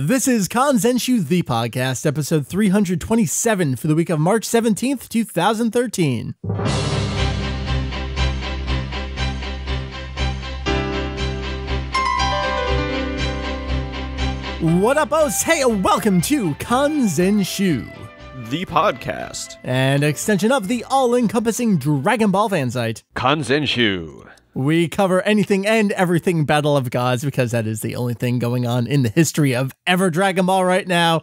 This is Kanzenshuu, the podcast, episode 327 for the week of March 17th, 2013. What up, O's? Hey, welcome to Kanzenshuu, the podcast, an extension of the all-encompassing Dragon Ball fan site, Kanzenshuu. We cover anything and everything Battle of Gods because that is the only thing going on in the history of ever Dragon Ball right now.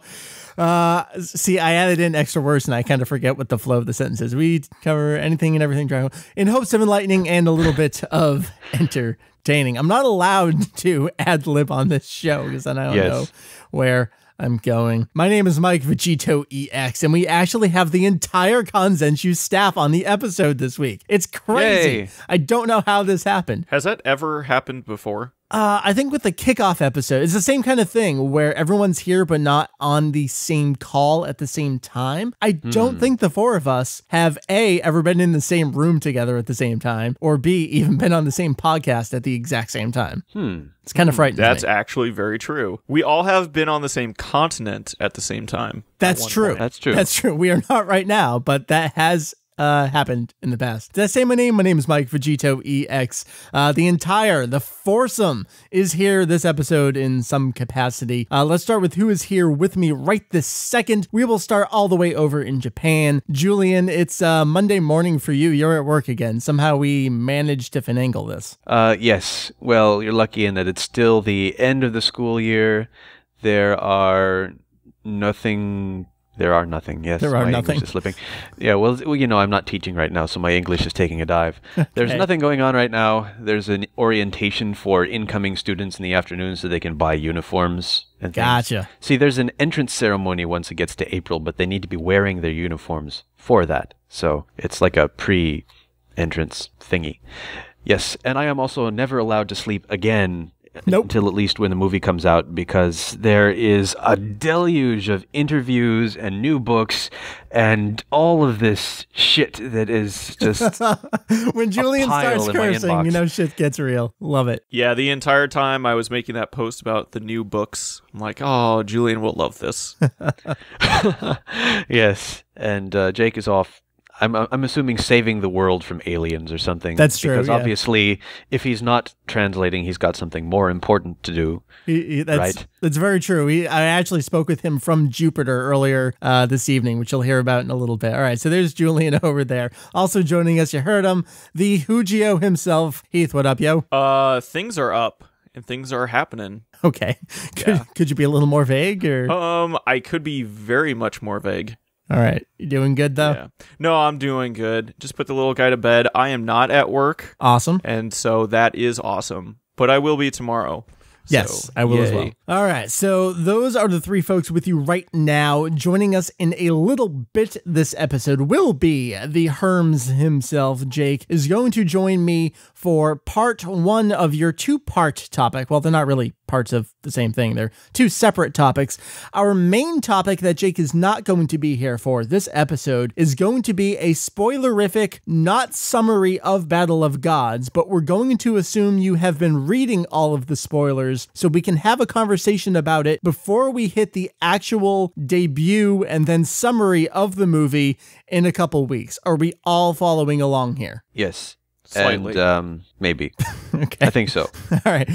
See, I added in extra words and I kind of forget what the flow of the sentence is. We cover anything and everything Dragon Ball in hopes of enlightening and a little bit of entertaining. I'm not allowed to ad-lib on this show because then I don't know where I'm going. My name is Mike VegettoEX, and we actually have the entire Kanzenshuu staff on the episode this week. It's crazy. Yay. I don't know how this happened. Has that ever happened before? I think with the kickoff episode, it's the same kind of thing where everyone's here but not on the same call at the same time. I don't think the four of us have A, ever been in the same room together at the same time, or B, even been on the same podcast at the exact same time. It's kind of frightening. That's actually very true. We all have been on the same continent at the same time. That's true. That's true. That's true. We are not right now, but that has happened in the past. Did I say my name? My name is Mike VegettoEX. The foursome is here this episode in some capacity. Let's start with who is here with me right this second. We will start all the way over in Japan. Julian, it's Monday morning for you. You're at work again. Somehow we managed to finagle this. Yes. Well, you're lucky in that it's still the end of the school year. There are nothing. Yes, my English is slipping. Yeah, well, you know, I'm not teaching right now, so my English is taking a dive. There's nothing going on right now. There's an orientation for incoming students in the afternoon so they can buy uniforms and things. Gotcha. See, there's an entrance ceremony once it gets to April, but they need to be wearing their uniforms for that. So it's like a pre-entrance thingy. Yes, and I am also never allowed to sleep again. Nope. Until at least when the movie comes out, because there is a deluge of interviews and new books and all of this shit that is just when Julian starts cursing, you know shit gets real. Love it. Yeah, the entire time I was making that post about the new books, I'm like, oh, Julian will love this. Yes, and Jake is off. I'm assuming saving the world from aliens or something. That's true. Because obviously, if he's not translating, he's got something more important to do. Right? That's very true. I actually spoke with him from Jupiter earlier this evening, which you'll hear about in a little bit. All right, so there's Julian over there. Also joining us, you heard him, the Hujio himself. Heath, what up, yo? Things are up and things are happening. Okay. Could you be a little more vague? Or I could be very much more vague. All right. You doing good, though? Yeah. No, I'm doing good. Just put the little guy to bed. I am not at work. Awesome. And so that is awesome. But I will be tomorrow. Yes, I will as well. All right, so those are the three folks with you right now. Joining us in a little bit this episode will be the Herms himself. Jake is going to join me for part one of your two-part topic. Well, they're not really parts of the same thing. They're two separate topics. Our main topic that Jake is not going to be here for this episode is going to be a spoilerific, not summary of Battle of Gods, but we're going to assume you have been reading all of the spoilers so we can have a conversation about it before we hit the actual debut and then summary of the movie in a couple weeks. Are we all following along here? Yes. Slightly. And maybe. Okay. I think so. All right.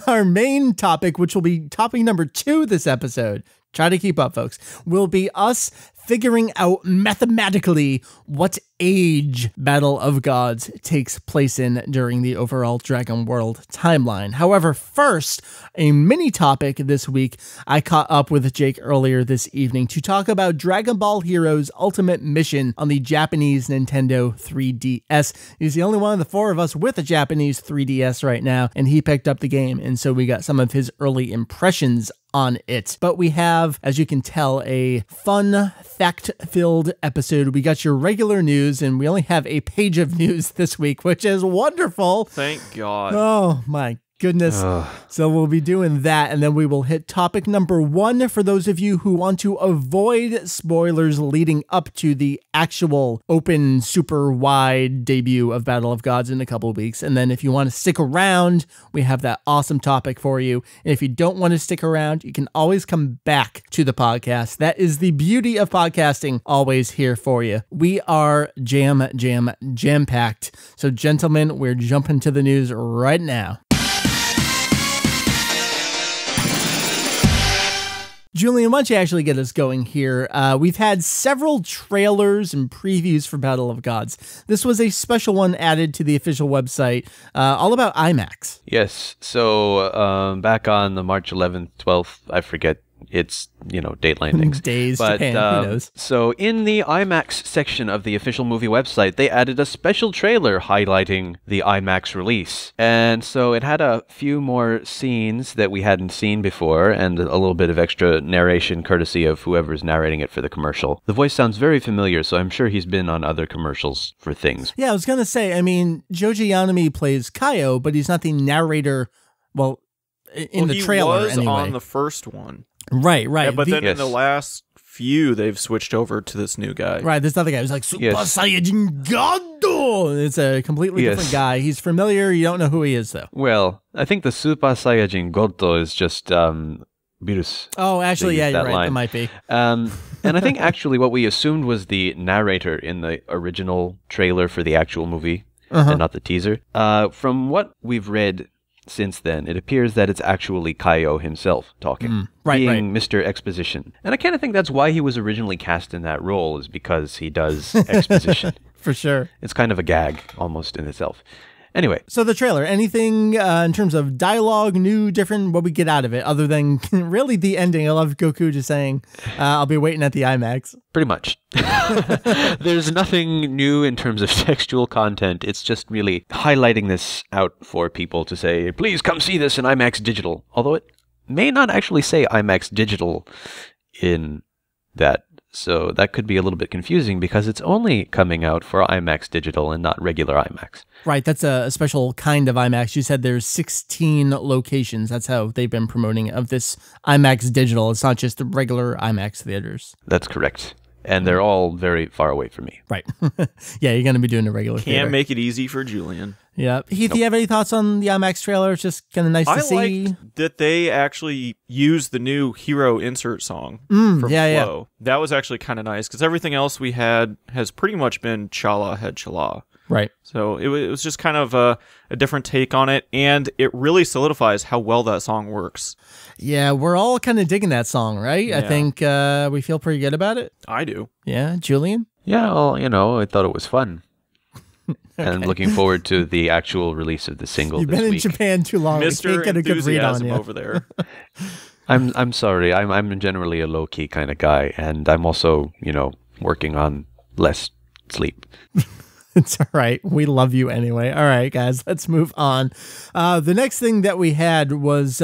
Our main topic, which will be topic number 2 this episode, try to keep up, folks, will be us figuring out mathematically what age Battle of Gods takes place in during the overall Dragon World timeline. However, first, a mini topic this week. I caught up with Jake earlier this evening to talk about Dragon Ball Heroes Ultimate Mission on the Japanese Nintendo 3DS. He's the only one of the four of us with a Japanese 3DS right now, and he picked up the game, and so we got some of his early impressions on it. But we have, as you can tell, a fun, fact-filled episode. We got your regular news, and we only have a page of news this week, which is wonderful. Thank God. Oh, my goodness. So we'll be doing that, and then we will hit topic number 1 for those of you who want to avoid spoilers leading up to the actual open, super wide debut of Battle of Gods in a couple of weeks. And then if you want to stick around, we have that awesome topic for you. And if you don't want to stick around, you can always come back to the podcast. That is the beauty of podcasting, always here for you. We are jam-packed. So gentlemen, we're jumping to the news right now. Julian, why don't you actually get us going here? We've had several trailers and previews for Battle of Gods. This was a special one added to the official website, all about IMAX. Yes. So back on the March 11th, 12th, I forget. It's, Dateline things. Days, but, Japan, who knows? So in the IMAX section of the official movie website, they added a special trailer highlighting the IMAX release. And so it had a few more scenes that we hadn't seen before and a little bit of extra narration courtesy of whoever's narrating it for the commercial. The voice sounds very familiar, so I'm sure he's been on other commercials for things. Yeah, I was going to say, Joji Yanami plays Kaio, but he's not the narrator, in the trailer he was anyway. on the first one. Right. Yeah, but then in the last few, they've switched over to this new guy. Right, this other guy who's like, Super Saiyajin God! It's a completely different guy. He's familiar, you don't know who he is, though. Well, I think the Super Saiyajin Goto is just Virus. Oh, actually, yeah, you're right, it might be. And I think actually what we assumed was the narrator in the original trailer for the actual movie, and not the teaser. From what we've read since then, it appears that it's actually Kaio himself talking, being Mr. Exposition. And I kind of think that's why he was originally cast in that role, is because he does exposition. For sure. It's kind of a gag, almost in itself. Anyway. So the trailer, anything in terms of dialogue, new, different, what we get out of it, other than really the ending? I love Goku just saying, I'll be waiting at the IMAX. Pretty much. There's nothing new in terms of textual content. It's just really highlighting this out for people to say, please come see this in IMAX Digital. Although it may not actually say IMAX Digital in that. So that could be a little bit confusing because it's only coming out for IMAX Digital and not regular IMAX. Right, that's a special kind of IMAX. You said there's 16 locations. That's how they've been promoting of this IMAX Digital. It's not just the regular IMAX theaters. That's correct. And they're all very far away from me. Right. Yeah, you're going to be doing a regular theater. Can't make it easy for Julian. Yeah. Heath, do you have any thoughts on the IMAX trailer? It's just kind of nice to see. I liked that they actually used the new Hero insert song from Flow. Yeah. That was actually kind of nice because everything else we had has pretty much been Chala Head Chala. Right. So it was just kind of a different take on it, and it really solidifies how well that song works. Yeah, we're all kind of digging that song, right? Yeah. I think we feel pretty good about it. I do. Yeah, Julian? Yeah, well, I thought it was fun. Okay. And I'm looking forward to the actual release of the single. You've been in Japan too long. Mr. We can't get a good read on you over there. I'm sorry. I'm generally a low key kind of guy, and I'm also working on less sleep. It's all right. We love you anyway. All right, guys, let's move on. The next thing that we had was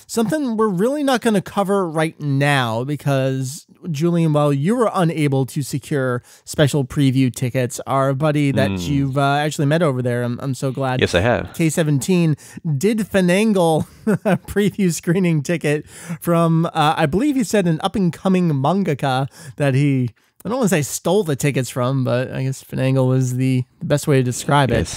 something we're really not going to cover right now because, Julian, while you were unable to secure special preview tickets, our buddy that you've actually met over there, I'm so glad. Yes, I have. K17 did finagle a preview screening ticket from, I believe he said, an up-and-coming mangaka that he... I don't want to say stole the tickets from, but I guess finagle was the best way to describe it.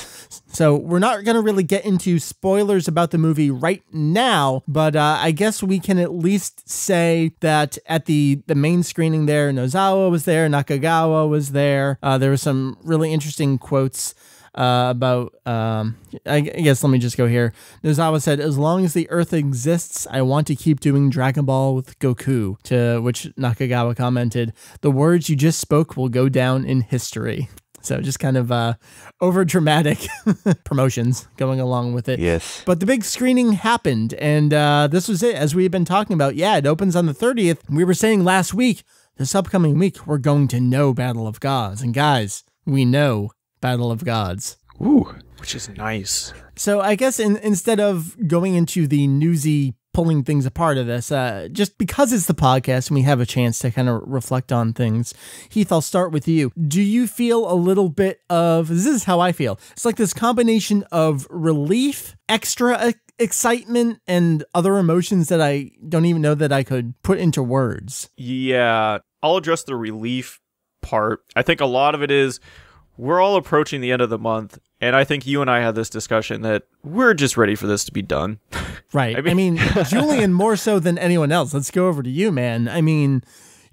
So we're not going to really get into spoilers about the movie right now, but I guess we can at least say that at the main screening there, Nozawa was there, Nakagawa was there. There were some really interesting quotes about, I guess let me just go here. Nozawa said, as long as the Earth exists, I want to keep doing Dragon Ball with Goku, to which Nakagawa commented, the words you just spoke will go down in history. So just kind of over dramatic promotions going along with it. Yes. But the big screening happened, and this was it. As we had been talking about, it opens on the 30th. We were saying last week, this upcoming week, we're going to know Battle of Gods. And guys, we know Battle of Gods. Ooh. Which is nice. So I guess instead of going into the newsy pulling things apart of this, just because it's the podcast and we have a chance to kind of reflect on things, Heath, I'll start with you. Do you feel a little bit of, this is how I feel, it's like this combination of relief, extra excitement and other emotions that I don't even know that I could put into words. Yeah, I'll address the relief part. I think a lot of it is we're all approaching the end of the month, and I think you and I had this discussion that we're just ready for this to be done. Right. I mean, Julian, more so than anyone else. Let's go over to you, man. I mean,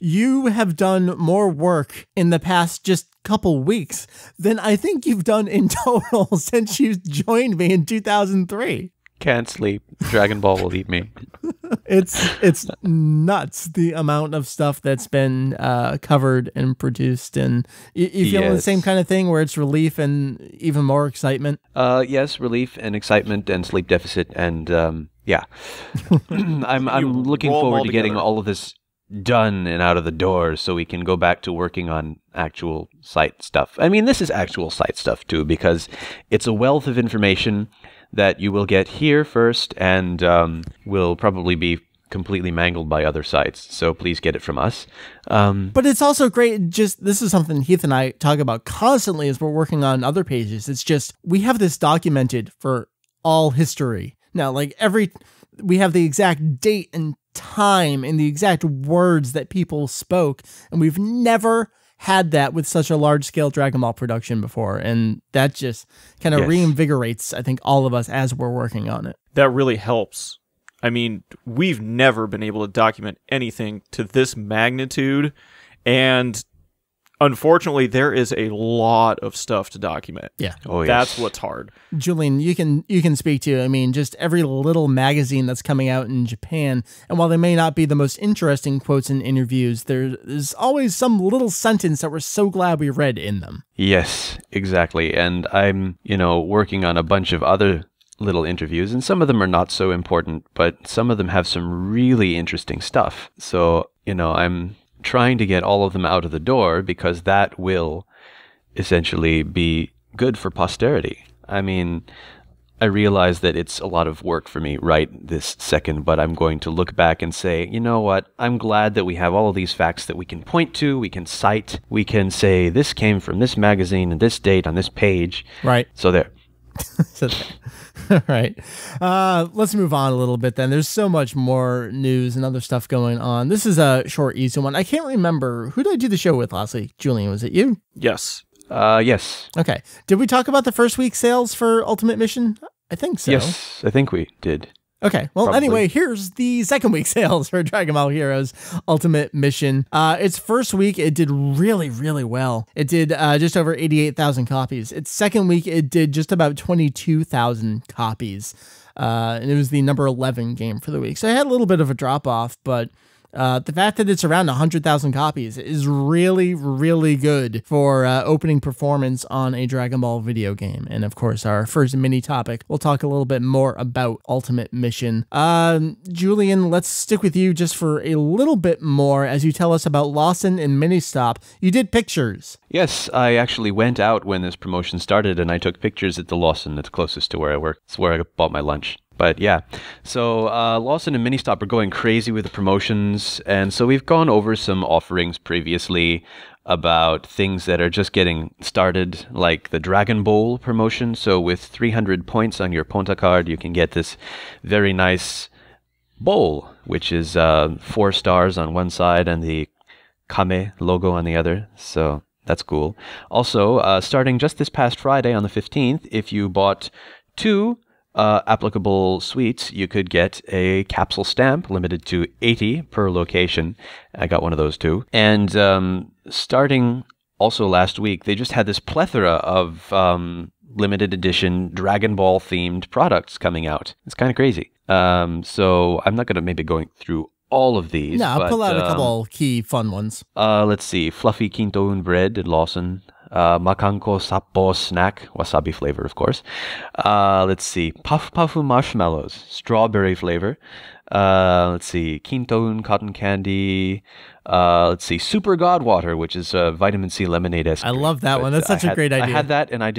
you have done more work in the past just couple weeks than I think you've done in total since you joined me in 2003. Can't sleep. Dragon Ball will eat me. It's nuts, the amount of stuff that's been covered and produced. And you feel the same kind of thing where it's relief and even more excitement? Yes, relief and excitement and sleep deficit. And yeah, I'm looking forward to getting all of this done and out of the door so we can go back to working on actual site stuff. I mean, this is actual site stuff too, because it's a wealth of information that you will get here first and will probably be completely mangled by other sites. So please get it from us. But it's also great. Just this is something Heath and I talk about constantly as we're working on other pages. It's just we have this documented for all history. Now, like we have the exact date and time and the exact words that people spoke, and we've never had that with such a large-scale Dragon Ball production before, and that just kind of reinvigorates, I think, all of us as we're working on it. That really helps. I mean, we've never been able to document anything to this magnitude, and unfortunately, there is a lot of stuff to document. Yeah. Oh, yes. That's what's hard. Julian, you can speak to, I mean, just every little magazine that's coming out in Japan, and while they may not be the most interesting quotes and interviews, there's always some little sentence that we're so glad we read in them. Yes, exactly. And I'm, working on a bunch of other little interviews, and some of them are not so important, but some of them have some really interesting stuff. So, I'm trying to get all of them out of the door because that will essentially be good for posterity. I mean, I realize that it's a lot of work for me right this second, but I'm going to look back and say, you know what? I'm glad that we have all of these facts that we can point to, we can cite, we can say this came from this magazine and this date on this page. Right. So there. All right. Let's move on a little bit then. There's so much more news and other stuff going on. This is a short, easy one. I can't remember. Who did I do the show with last week? Julian, was it you? Yes. Yes. Okay. Did we talk about the first week sales for Ultimate Mission? I think so. Yes, I think we did. Okay, well, Probably. Anyway, here's the second week sales for Dragon Ball Heroes Ultimate Mission. Its first week, it did really, really well. It did just over 88,000 copies. Its second week, it did just about 22,000 copies. And it was the number 11 game for the week. So it had a little bit of a drop-off, but the fact that it's around 100,000 copies is really, really good for opening performance on a Dragon Ball video game. And of course, our first mini topic, we'll talk a little bit more about Ultimate Mission. Julian, let's stick with you just for a little bit more as you tell us about Lawson and Ministop. You did pictures. Yes, I actually went out when this promotion started and I took pictures at the Lawson that's closest to where I work. It's where I bought my lunch. But yeah, so Lawson and Ministop are going crazy with the promotions, and so we've gone over some offerings previously about things that are just getting started, like the Dragon Bowl promotion. So with 300 points on your Ponta card, you can get this very nice bowl, which is 4 stars on one side and the Kame logo on the other. So that's cool. Also, starting just this past Friday on the 15th, if you bought 2 applicable suites, you could get a capsule stamp limited to 80 per location. I got one of those too. And starting also last week, they just had this plethora of limited edition Dragon Ball themed products coming out. It's kind of crazy. So I'm not going to maybe going through all of these. No, I'll pull out a couple key fun ones. Let's see. Fluffy Kintoon bread at Lawson. Makanko Sappo snack, wasabi flavor, of course. Let's see, Puff Puffu marshmallows, strawberry flavor. Let's see, Kintoon cotton candy. Let's see, Super God water, which is vitamin C lemonade. I love that one. That's such a great idea. I had that, and I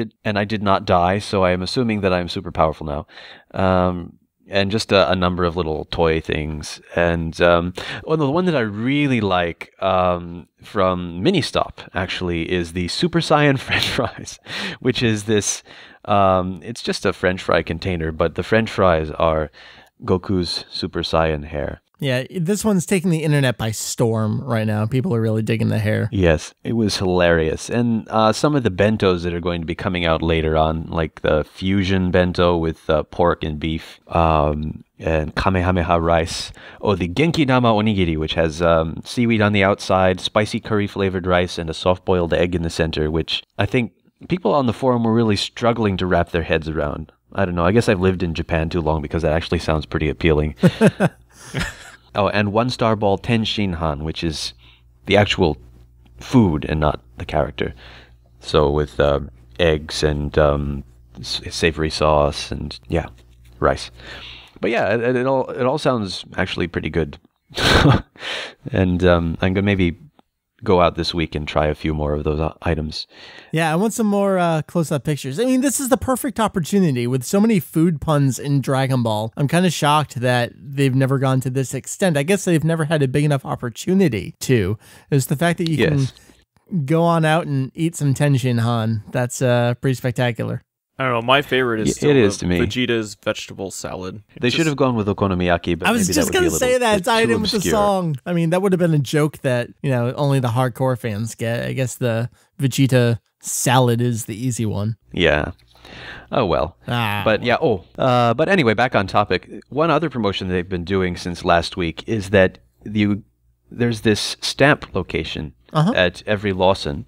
did not die, so I am assuming that I am super powerful now. and just a number of little toy things. And the one that I really like from Mini Stop, actually, is the Super Saiyan French fries, which is this, it's just a French fry container, but the French fries are Goku's Super Saiyan hair. Yeah, this one's taking the internet by storm right now. People are really digging the hair. Yes, it was hilarious. And some of the bentos that are going to be coming out later on, like the fusion bento with pork and beef, and Kamehameha rice. Oh, the Genki Nama Onigiri, which has seaweed on the outside, spicy curry-flavored rice, and a soft-boiled egg in the center, which I think people on the forum were really struggling to wrap their heads around. I don't know. I guess I've lived in Japan too long because that actually sounds pretty appealing. Oh, and one-star ball Tenshinhan, which is the actual food and not the character. So with eggs and savory sauce and, yeah, rice. But yeah, it all sounds actually pretty good. And I'm going to maybe go out this week and try a few more of those items. Yeah, I want some more close-up pictures. I mean, this is the perfect opportunity with so many food puns in Dragon Ball. I'm kind of shocked that they've never gone to this extent. I guess they've never had a big enough opportunity to. It's the fact that you can go on out and eat some Tenshinhan. That's pretty spectacular. I don't know. My favorite is still to me. Vegeta's vegetable salad. They should have gone with okonomiyaki, but I was just going to say that. Tied in with the song. I mean, that would have been a joke that, only the hardcore fans get. I guess the Vegeta salad is the easy one. Yeah. Oh, well. But yeah, but anyway, back on topic. One other promotion they've been doing since last week is that there's this stamp location at every Lawson,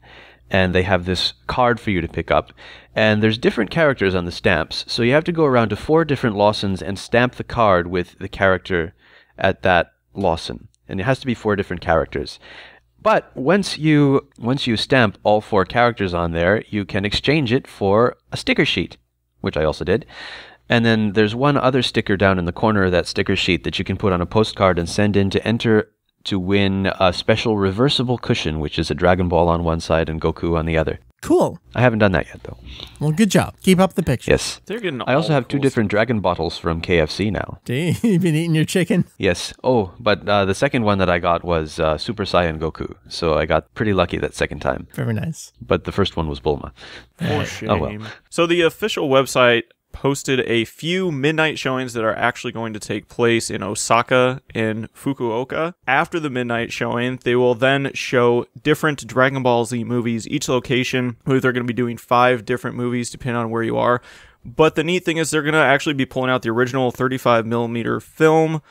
and they have this card for you to pick up. And there's different characters on the stamps, so you have to go around to 4 different Lawsons and stamp the card with the character at that Lawson. And it has to be 4 different characters. But once you stamp all 4 characters on there, you can exchange it for a sticker sheet, which I also did. And then there's one other sticker down in the corner of that sticker sheet that you can put on a postcard and send in to enter to win a special reversible cushion, which is a Dragon Ball on one side and Goku on the other. Cool. I haven't done that yet, though. Well, good job. Keep up the picture. Yes. They're getting I also have cool 2 different Dragon bottles from KFC now. You've been eating your chicken? Yes. Oh, but the second one that I got was Super Saiyan Goku, so I got pretty lucky that second time. Very nice. But the first one was Bulma. For shame. Oh, well. So the official website posted a few midnight showings that are actually going to take place in Osaka and Fukuoka. After the midnight showing, they will then show different Dragon Ball Z movies. Each location, they're going to be doing 5 different movies depending on where you are. But the neat thing is they're going to actually be pulling out the original 35mm film,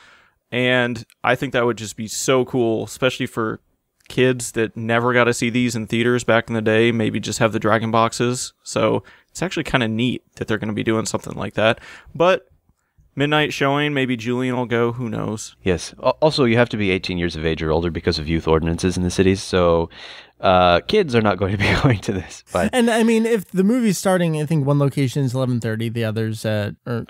and I think that would just be so cool, especially for kids that never got to see these in theaters back in the day, maybe just have the Dragon boxes. So it's actually kind of neat that they're going to be doing something like that. But midnight showing, maybe Julian will go, who knows? Yes. Also, you have to be 18 years of age or older because of youth ordinances in the cities, so kids are not going to be going to this. But and I mean, if the movie's starting, I think one location is 11:30, the others at they're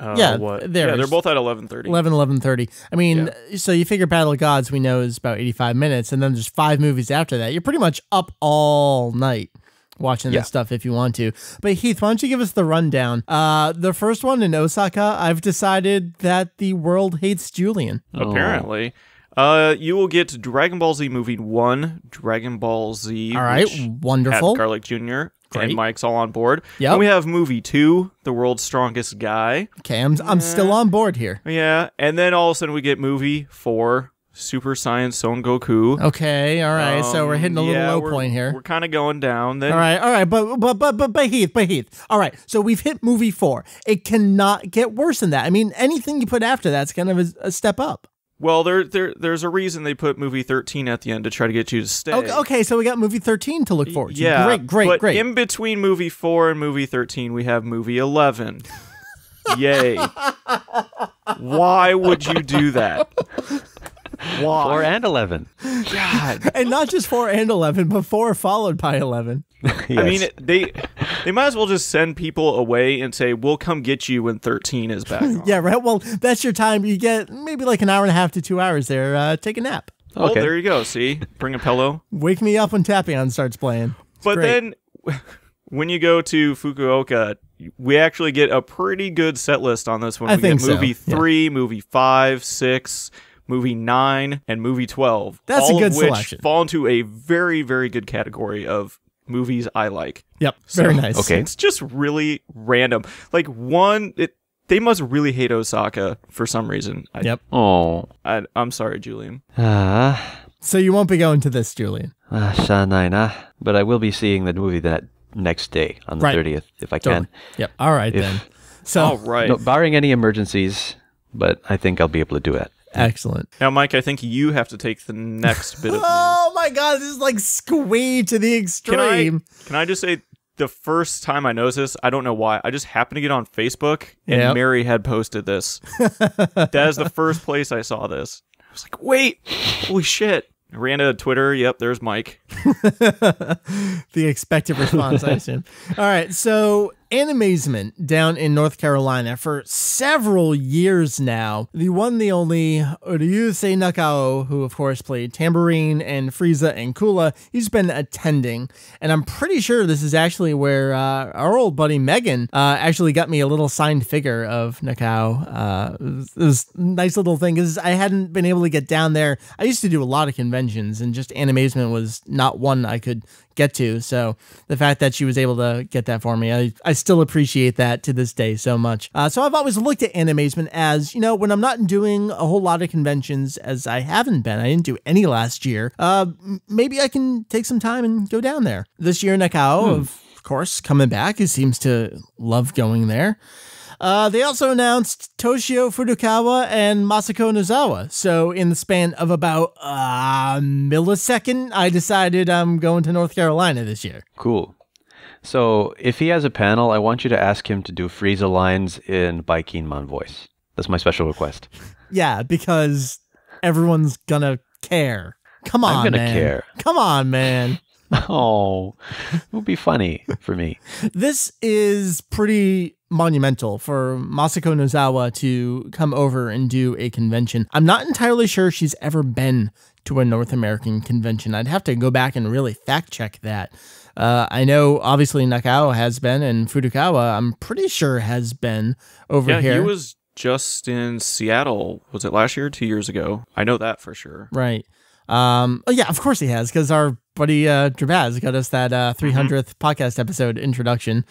both at 11:30. 11:30. I mean, so you figure Battle of Gods we know is about 85 minutes, and then there's 5 movies after that. You're pretty much up all night watching this stuff if you want to. But Heath, why don't you give us the rundown? The first one in Osaka, I've decided that the world hates Julian. Apparently. You will get Dragon Ball Z Movie 1, Dragon Ball Z. All right, wonderful. At Garlic Jr. Great. And Mike's all on board. Yep. And we have Movie 2, The World's Strongest Guy. Okay, I'm still on board here. Yeah, and then all of a sudden we get Movie 4, Super Saiyan Son Goku. Okay, all right. So we're hitting a little low point here. We're kind of going down. Then all right. But Heath. All right. So we've hit movie 4. It cannot get worse than that. I mean, anything you put after that's kind of a step up. Well, there's a reason they put movie 13 at the end to try to get you to stay. Okay, so we got movie 13 to look forward to. Yeah, great. But in between movie 4 and movie 13, we have movie 11. Yay. Why would you do that? Why? 4 and 11. God. And not just 4 and 11, but 4 followed by 11. Yes. I mean, they might as well just send people away and say, we'll come get you when 13 is back on. Yeah, right. Well, that's your time. You get maybe like an hour and a half to 2 hours there. Take a nap. Oh, there you go. See? Bring a pillow. Wake me up when Tapion starts playing. But then when you go to Fukuoka, we actually get a pretty good set list on this one. We get movie 3, movie 5, 6, movie 9, and movie 12. That's all a good of which selection. Fall into a very, very good category of movies I like. Yep, very nice. Okay. It's just really random. Like, they must really hate Osaka for some reason. I'm sorry, Julian. So you won't be going to this, Julian. But I will be seeing the movie that next day on the 30th, if I can. Yep. All right, then. So, all right. No, barring any emergencies, but I think I'll be able to do it. Excellent. Now, Mike, I think you have to take the next bit of news. Oh my God, this is like squeezed to the extreme. Can I just say, the first time I noticed this, I don't know why, I just happened to get on Facebook, and Mary had posted this. That is the first place I saw this. I was like, wait, holy shit. I ran to Twitter. Yep, there's Mike. The expected response, I assume. All right, so Animazement down in North Carolina for several years now. The one, the only Ryusei Nakao, who of course played Tambourine and Frieza and Kula, he's been attending. And I'm pretty sure this is actually where our old buddy Megan actually got me a little signed figure of Nakao. It was a nice little thing because I hadn't been able to get down there. I used to do a lot of conventions, and just Animazement was not one I could get to. So the fact that she was able to get that for me, I still appreciate that to this day so much. So I've always looked at Animazement as, you know, when I'm not doing a whole lot of conventions, as I haven't been, I didn't do any last year, maybe I can take some time and go down there. This year, Nakao, of course, coming back, he seems to love going there. They also announced Toshio Furukawa and Masako Nozawa. So in the span of about a millisecond, I decided I'm going to North Carolina this year. Cool. So if he has a panel, I want you to ask him to do Frieza lines in Baikinman voice. That's my special request. Yeah, because everyone's gonna care. Come on, I'm gonna man. care. Come on, man. Oh, it would be funny for me. This is pretty monumental for Masako Nozawa to come over and do a convention. I'm not entirely sure she's ever been to a North American convention. I'd have to go back and really fact check that. I know obviously Nakao has been, and Furukawa I'm pretty sure has been over here. Yeah, he was just in Seattle. Was it last year or 2 years ago? I know that for sure. Right. Oh yeah, of course he has, because our buddy Drabaz got us that 300th podcast episode introduction.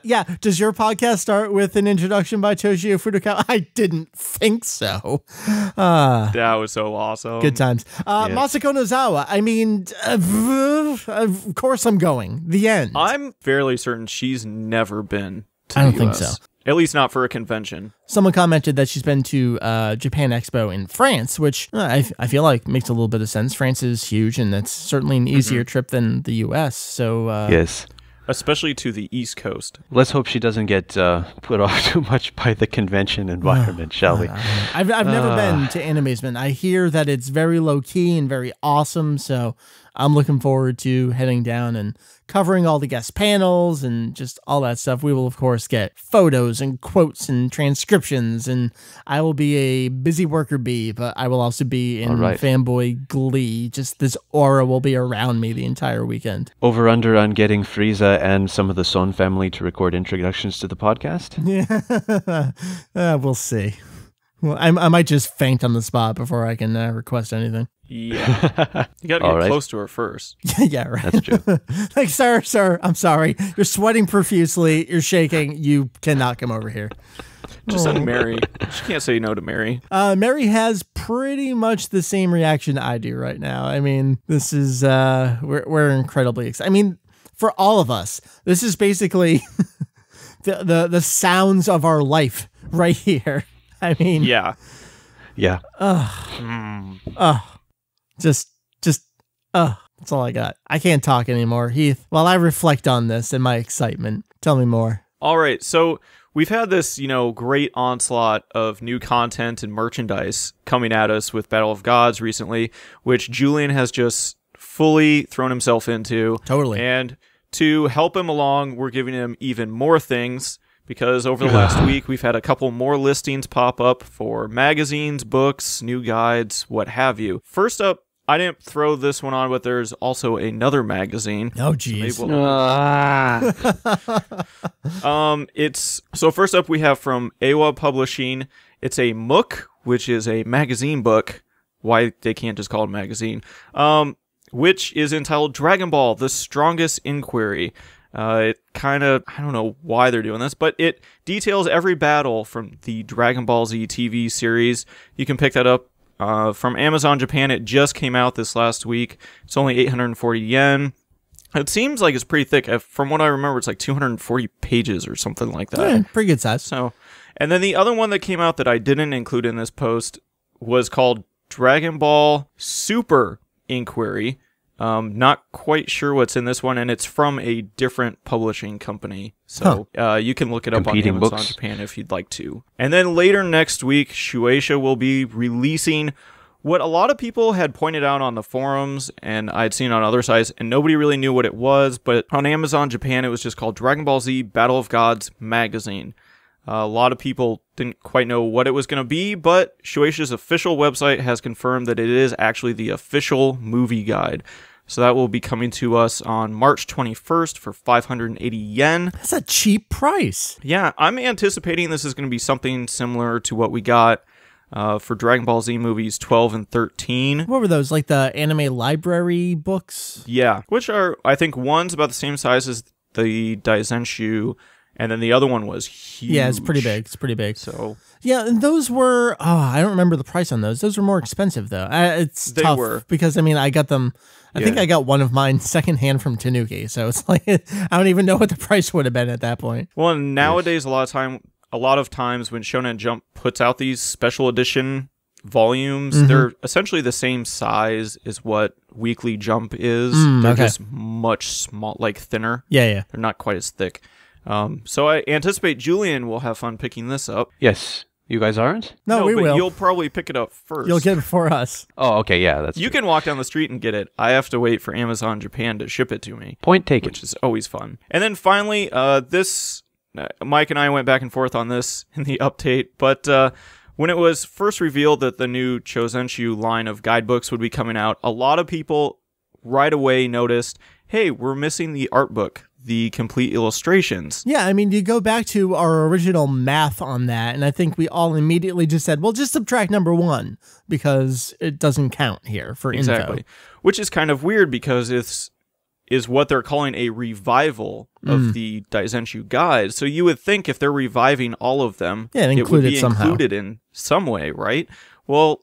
Yeah, does your podcast start with an introduction by Toshio Furukawa? I didn't think so. That was so awesome. Good times. Masako Nozawa, I mean, of course I'm going. The end. I'm fairly certain she's never been to I don't the think US. so. At least not for a convention. Someone commented that she's been to Japan Expo in France, which I feel like makes a little bit of sense. France is huge, and that's certainly an easier trip than the U.S. So yes, especially to the East Coast. Let's hope she doesn't get put off too much by the convention environment, shall we? I've never been to Animazement. I hear that it's very low key and very awesome, so I'm looking forward to heading down and covering all the guest panels and just all that stuff. We will, of course, get photos and quotes and transcriptions, and I will be a busy worker bee, but I will also be in fanboy glee. Just this aura will be around me the entire weekend. Over under on getting Frieza and some of the Son family to record introductions to the podcast? Yeah, we'll see. Well, I might just faint on the spot before I can request anything. Yeah. You got to get close to her first. Yeah, right. That's true. Like, sir, I'm sorry. You're sweating profusely. You're shaking. You cannot come over here. Just send Mary. She can't say no to Mary. Mary has pretty much the same reaction I do right now. I mean, this is, we're incredibly excited. I mean, for all of us, this is basically the sounds of our life right here. I mean, yeah. Just, that's all I got. I can't talk anymore. Heath, while I reflect on this and my excitement, tell me more. All right. So we've had this, great onslaught of new content and merchandise coming at us with Battle of Gods recently, which Julian has just fully thrown himself into. Totally. And to help him along, we're giving him even more things, because over the last week, we've had a couple more listings pop up for magazines, books, new guides, what have you. First up, I didn't throw this one on, but there's also another magazine. Oh, geez. So first up we have from AWA Publishing. It's a MOOC, which is a magazine book. Why they can't just call it a magazine. Which is entitled Dragon Ball: The Strongest Inquiry. It kind of, I don't know why they're doing this, but it details every battle from the Dragon Ball Z TV series. You can pick that up from Amazon Japan. It just came out this last week. It's only 840 yen. It seems like it's pretty thick. From what I remember, it's like 240 pages or something like that. Yeah, pretty good size. So, and then the other one that came out that I didn't include in this post was called Dragon Ball Super Inquiry. Not quite sure what's in this one, and it's from a different publishing company. So you can look it up on Amazon Japan if you'd like to. And then later next week, Shueisha will be releasing what a lot of people had pointed out on the forums, and I'd seen on other sites, and nobody really knew what it was. But on Amazon Japan, it was just called Dragon Ball Z Battle of Gods Magazine. A lot of people didn't quite know what it was going to be, but Shueisha's official website has confirmed that it is actually the official movie guide. So that will be coming to us on March 21st for 580 yen. That's a cheap price. Yeah, I'm anticipating this is going to be something similar to what we got for Dragon Ball Z movies 12 and 13. What were those, like the anime library books? Yeah, which are, I think, one's about the same size as the Kanzenshuu, and then the other one was huge. Yeah, it's pretty big. It's pretty big. So yeah, and those were, I don't remember the price on those. Those were more expensive, though. It's tough because, I mean, I got them, I think I got one of mine secondhand from Tanuki. So it's like, I don't even know what the price would have been at that point. Well, and nowadays, a lot of times when Shonen Jump puts out these special edition volumes, they're essentially the same size as what Weekly Jump is. They're just much small, like thinner. Yeah. They're not quite as thick. So I anticipate Julian will have fun picking this up. Yes. You guys aren't? No, we will. You'll probably pick it up first. You'll get it before us. Oh, okay, yeah, that's You can walk down the street and get it. I have to wait for Amazon Japan to ship it to me. Point taken. Which is always fun. And then finally, Mike and I went back and forth on this in the update, but when it was first revealed that the new Kanzenshuu line of guidebooks would be coming out, a lot of people right away noticed, hey, we're missing the art book, the complete illustrations. Yeah, I mean, you go back to our original math on that, and I think we all immediately just said, well, just subtract number 1 because it doesn't count here for info. Which is kind of weird because it's what they're calling a revival of the Kanzenshuu guides. So you would think if they're reviving all of them, it would be included in some way, right? Well,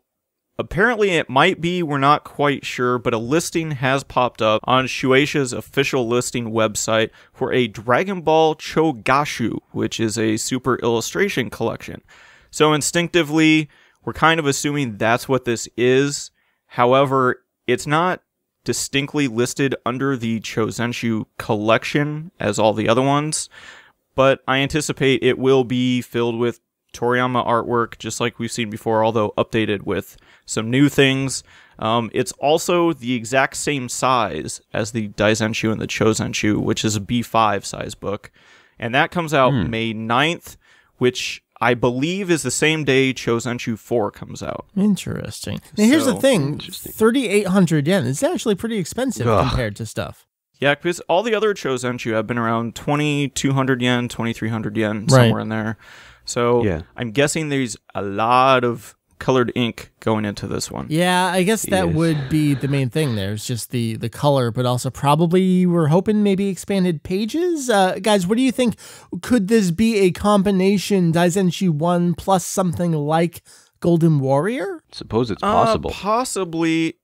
apparently it might be, we're not quite sure, but a listing has popped up on Shueisha's official listing website for a Dragon Ball Chogashu, which is a super illustration collection. So instinctively, we're kind of assuming that's what this is. However, it's not distinctly listed under the Kanzenshuu collection as all the other ones, but I anticipate it will be filled with Toriyama artwork, just like we've seen before, although updated with some new things. It's also the exact same size as the Kanzenshuu and the Kanzenshuu, which is a B5 size book. And that comes out May 9th, which I believe is the same day Kanzenshuu 4 comes out. Interesting. Now, here's the thing. 3,800 yen is actually pretty expensive compared to stuff. Yeah, because all the other Kanzenshuu have been around 2,200 yen, 2,300 yen, somewhere in there. So I'm guessing there's a lot of colored ink going into this one. Yeah, I guess that would be the main thing. There's just the color, but also probably we're hoping maybe expanded pages. Guys, what do you think? Could this be a combination Kanzenshuu 1 plus something like Golden Warrior? Suppose it's possible. Possibly.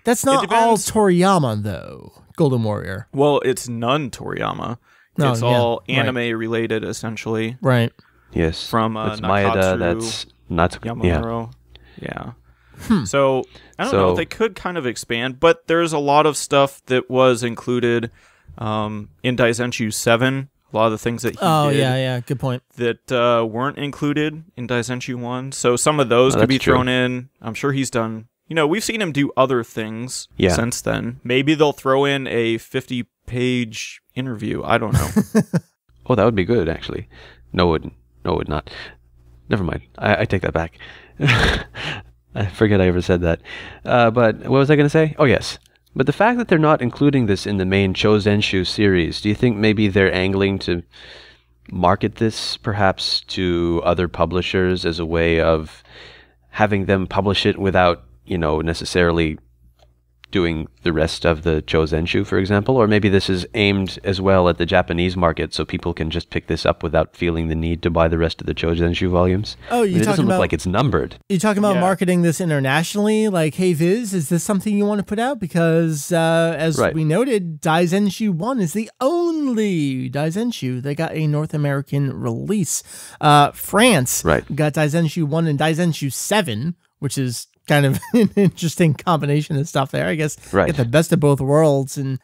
That's not all Toriyama, though, Golden Warrior. Well, it's none Toriyama. It's all anime related, essentially. Right. Yes. From that's Nakatsu, Maeda, that's Yamamuro. Yeah. So, I don't know. They could kind of expand, but there's a lot of stuff that was included in Kanzenshuu 7. A lot of the things that he did. Yeah. Good point. That weren't included in Kanzenshuu 1. So some of those could be thrown in. I'm sure he's done. You know, we've seen him do other things since then. Maybe they'll throw in a 50-page interview. I don't know. Oh, that would be good, actually. No, it would not. Never mind. I take that back. I forget I ever said that. But what was I going to say? Oh, yes. But the fact that they're not including this in the main Kanzenshuu series, do you think maybe they're angling to market this perhaps to other publishers as a way of having them publish it without, necessarily doing the rest of the Kanzenshuu, for example? Or maybe this is aimed as well at the Japanese market, so people can just pick this up without feeling the need to buy the rest of the Kanzenshuu volumes. Oh, it doesn't look like it's numbered. You talking about marketing this internationally? Like, hey, Viz, is this something you want to put out? Because as we noted, Kanzenshuu 1 is the only Kanzenshuu that got a North American release. France got Kanzenshuu 1 and Kanzenshuu 7, which is kind of an interesting combination of stuff there. I guess get the best of both worlds, and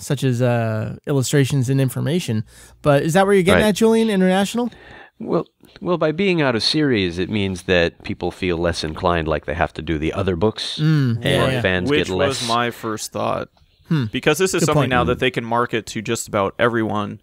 such as illustrations and information. But is that where you're getting at, Julian? International? Well, by being out of series, it means that people feel less inclined, like they have to do the other books, fans Which get less. Was my first thought, because this is something now that they can market to just about everyone.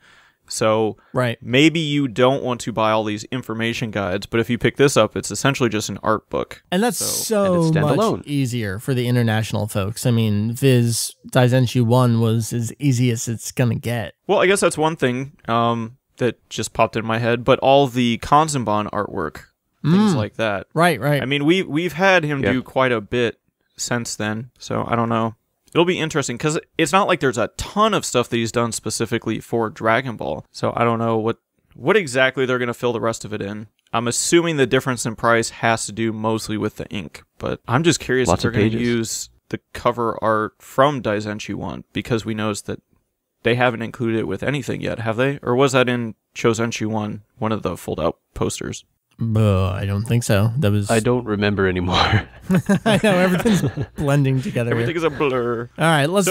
So maybe you don't want to buy all these information guides, but if you pick this up, it's essentially just an art book. And that's so much easier for the international folks. I mean, Viz Kanzenshuu 1 was as easy as it's going to get. Well, I guess that's one thing that just popped in my head, but all the Kanzenban artwork, things like that. Right. I mean, we've had him do quite a bit since then, so I don't know. It'll be interesting, because it's not like there's a ton of stuff that he's done specifically for Dragon Ball. So I don't know what exactly they're going to fill the rest of it in. I'm assuming the difference in price has to do mostly with the ink. But I'm just curious if they're going to use the cover art from Kanzenshuu 1, because we noticed that they haven't included it with anything yet, have they? Or was that in Kanzenshuu 1, one of the fold-out posters? I don't think so. I don't remember anymore. I know, everything's blending together. Everything is a blur. All right, let's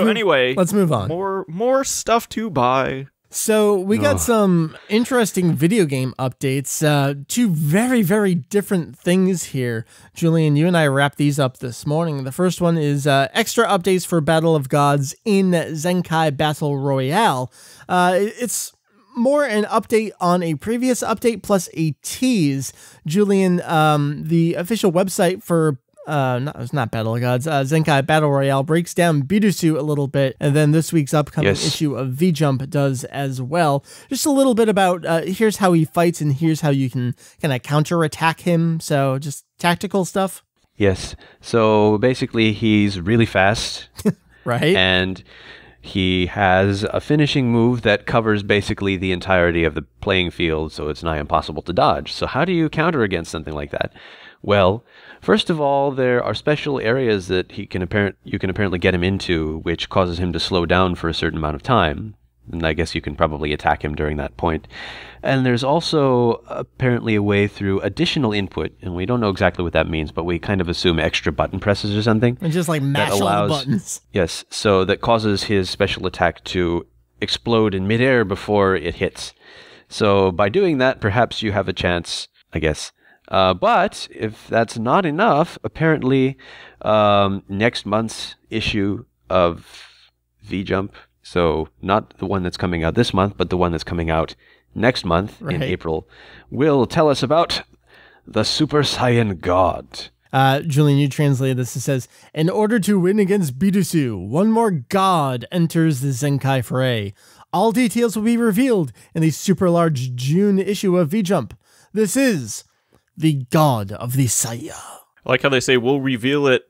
move on. More stuff to buy. So we got some interesting video game updates. Two very, very different things here. Julian, you and I wrapped these up this morning. The first one is extra updates for Battle of Gods in Zenkai Battle Royale. It's more an update on a previous update plus a tease. Julian, the official website for it's not Battle of Gods, Zenkai Battle Royale breaks down Bidusu a little bit, and then this week's upcoming issue of V-Jump does as well. Just a little bit about here's how he fights and here's how you can kind of counterattack him. So just tactical stuff. Yes. So basically, he's really fast, right? And he has a finishing move that covers basically the entirety of the playing field, so it's nigh impossible to dodge. So how do you counter against something like that? Well, first of all, there are special areas that you can apparently get him into, which causes him to slow down for a certain amount of time. And I guess you can probably attack him during that point. And there's also apparently a way through additional input, and we don't know exactly what that means, but we kind of assume extra button presses or something. And just like mash all the buttons. Yes, so that causes his special attack to explode in midair before it hits. So by doing that, perhaps you have a chance, I guess. But if that's not enough, apparently next month's issue of V-Jump, so not the one that's coming out this month, but the one that's coming out next month in April, will tell us about the Super Saiyan God. Julian, you translated this. It says, in order to win against Bidusu, one more God enters the Zenkai fray. All details will be revealed in the super large June issue of V-Jump. This is the God of the Saiya. I like how they say we'll reveal it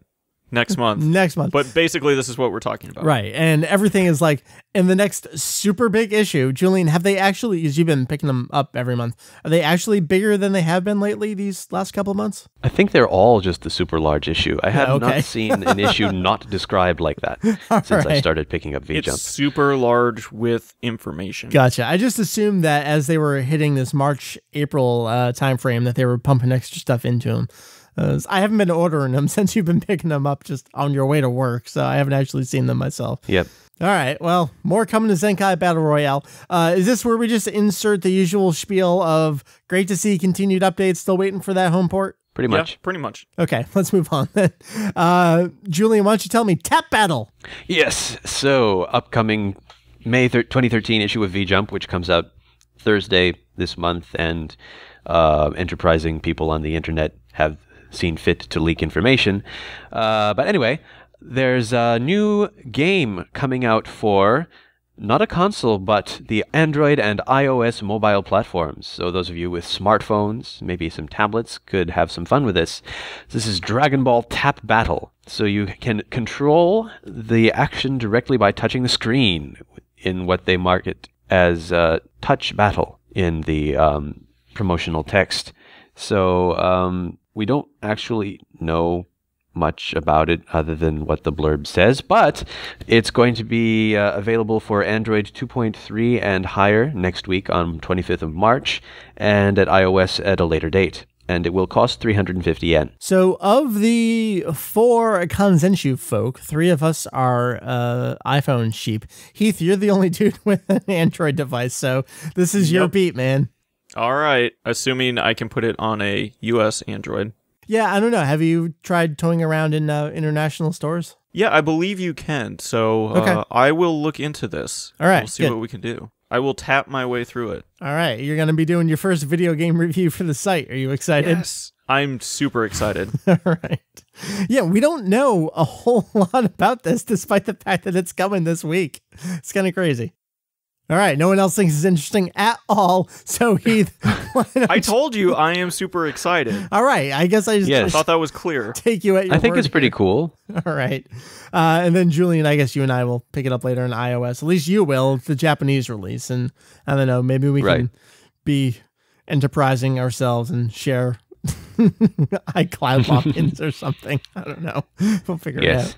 next month. Next month. But basically, this is what we're talking about. Right. And everything is like in the next super big issue. Julian, have they actually, because you've been picking them up every month, are they actually bigger than they have been lately these last couple of months? I think they're all just the super large issue. I have not seen an issue not described like that since I started picking up V-Jump. It's super large with information. Gotcha. I just assumed that as they were hitting this March, April time frame that they were pumping extra stuff into them. I haven't been ordering them since you've been picking them up just on your way to work, so I haven't actually seen them myself. Yep. All right, well, more coming to Zenkai Battle Royale. Is this where we just insert the usual spiel of great to see continued updates, still waiting for that home port? Pretty much. Yeah, pretty much. Okay, let's move on then. Julian, why don't you tell me Tap Battle? Yes, so upcoming May 2013 issue of V-Jump, which comes out Thursday this month, and enterprising people on the internet have seen fit to leak information. But anyway, there's a new game coming out for not a console, but the Android and iOS mobile platforms. So those of you with smartphones, maybe some tablets, could have some fun with this. This is Dragon Ball Tap Battle. So you can control the action directly by touching the screen in what they market as Touch Battle in the promotional text. So we don't actually know much about it other than what the blurb says, but it's going to be available for Android 2.3 and higher next week on 25th of March, and at iOS at a later date. And it will cost 350 yen. So of the 4 Kanzenshuu folk, 3 of us are iPhone sheep. Heath, you're the only dude with an Android device, so this is your beat, man. All right, assuming I can put it on a US Android. Yeah, I don't know. Have you tried toying around in international stores? Yeah, I believe you can. So okay. I will look into this. All right, we'll see what we can do. I will tap my way through it. All right, you're going to be doing your first video game review for the site. Are you excited? Yes, I'm super excited. All right. Yeah, we don't know a whole lot about this, despite the fact that it's coming this week. It's kind of crazy. All right, no one else thinks it's interesting at all, so Heath... I told you I am super excited. All right, I guess I just thought that was clear. Take you at your I think word it's pretty cool. All right. And then, Julian, I guess you and I will pick it up later on iOS. At least you will, the Japanese release. And I don't know, maybe we can be enterprising ourselves and share iCloud logins or something. I don't know. We'll figure it out.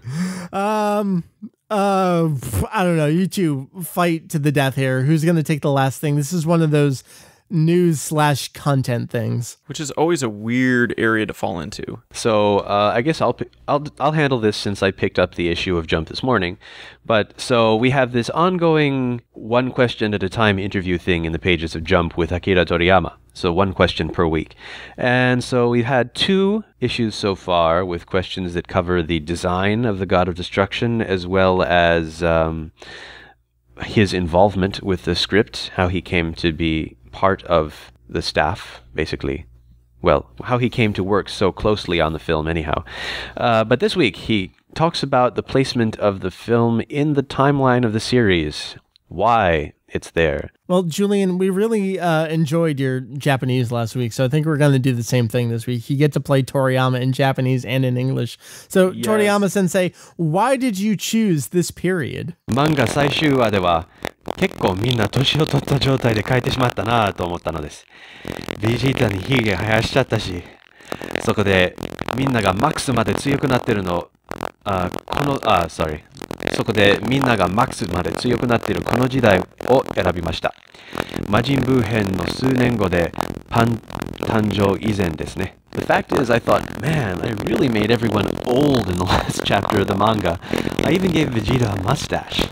I don't know. You two fight to the death here. Who's going to take the last thing? This is one of those news/content things, which is always a weird area to fall into. So I guess I'll handle this since I picked up the issue of Jump this morning. But so we have this ongoing one question at a time interview thing in the pages of Jump with Akira Toriyama. So one question per week. And so we've had 2 issues so far with questions that cover the design of the God of Destruction as well as his involvement with the script, how he came to be part of the staff, basically. Well, how he came to work so closely on the film anyhow. But this week he talks about the placement of the film in the timeline of the series. Why it's there. Well, Julian, we really enjoyed your Japanese last week, so I think we're going to do the same thing this week. You get to play Toriyama in Japanese and in English. So, yes. Toriyama-sensei, why did you choose this period? Manga 最終話では結構みんな年を取った状態で書いてしまったなと思ったのです。ベジータにヒゲ生やしちゃったし、そこでみんながマックスまで強くなってるのそこでみんながマックスまで強くなっているこの時代を選びました。魔人ブー編の数年後でパン誕生以前ですね。The fact is, I thought, man, I really made everyone old in the last chapter of the manga. I even gave Vegeta a mustache.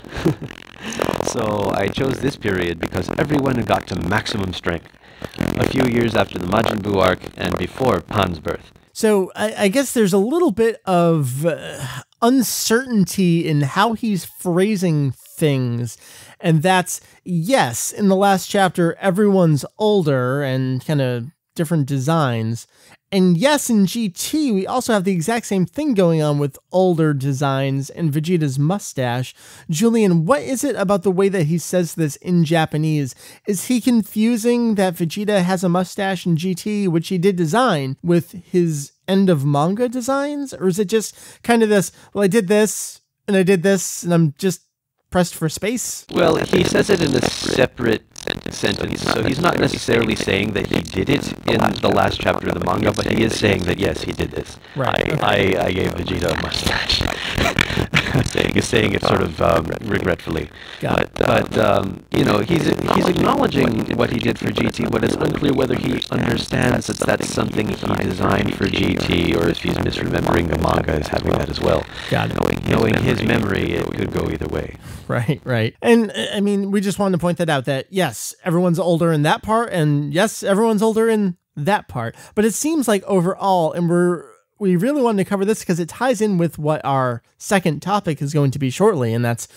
So I chose this period because everyone had got to maximum strength. A few years after the Majin Buu arc and before Pan's birth. So I guess there's a little bit of uncertainty in how he's phrasing things. And that's, yes, in the last chapter, everyone's older and kind of different designs. And yes, in GT, we also have the exact same thing going on with older designs and Vegeta's mustache. Julian, what is it about the way that he says this in Japanese? Is he confusing that Vegeta has a mustache in GT, which he did design, with his end of manga designs? Or is it just kind of this, well, I did this, and I did this, and I'm just pressed for space? Well, he says it in a separate sentence, so he's not necessarily saying that he did it in the last chapter of the manga, but he is saying that yes, he did this. Right. I gave Vegeta a mustache. He's saying it sort of regretfully. But you know, he's acknowledging what he did for GT, but it's unclear whether he understands that that's something he designed for GT, or if he's misremembering the manga as having that as well. Got it. Knowing his memory, it could go either way. Right. And I mean, we just wanted to point that out, that yes, everyone's older in that part, and yes, everyone's older in that part. But it seems like overall, and we really wanted to cover this because it ties in with what our second topic is going to be shortly, and that's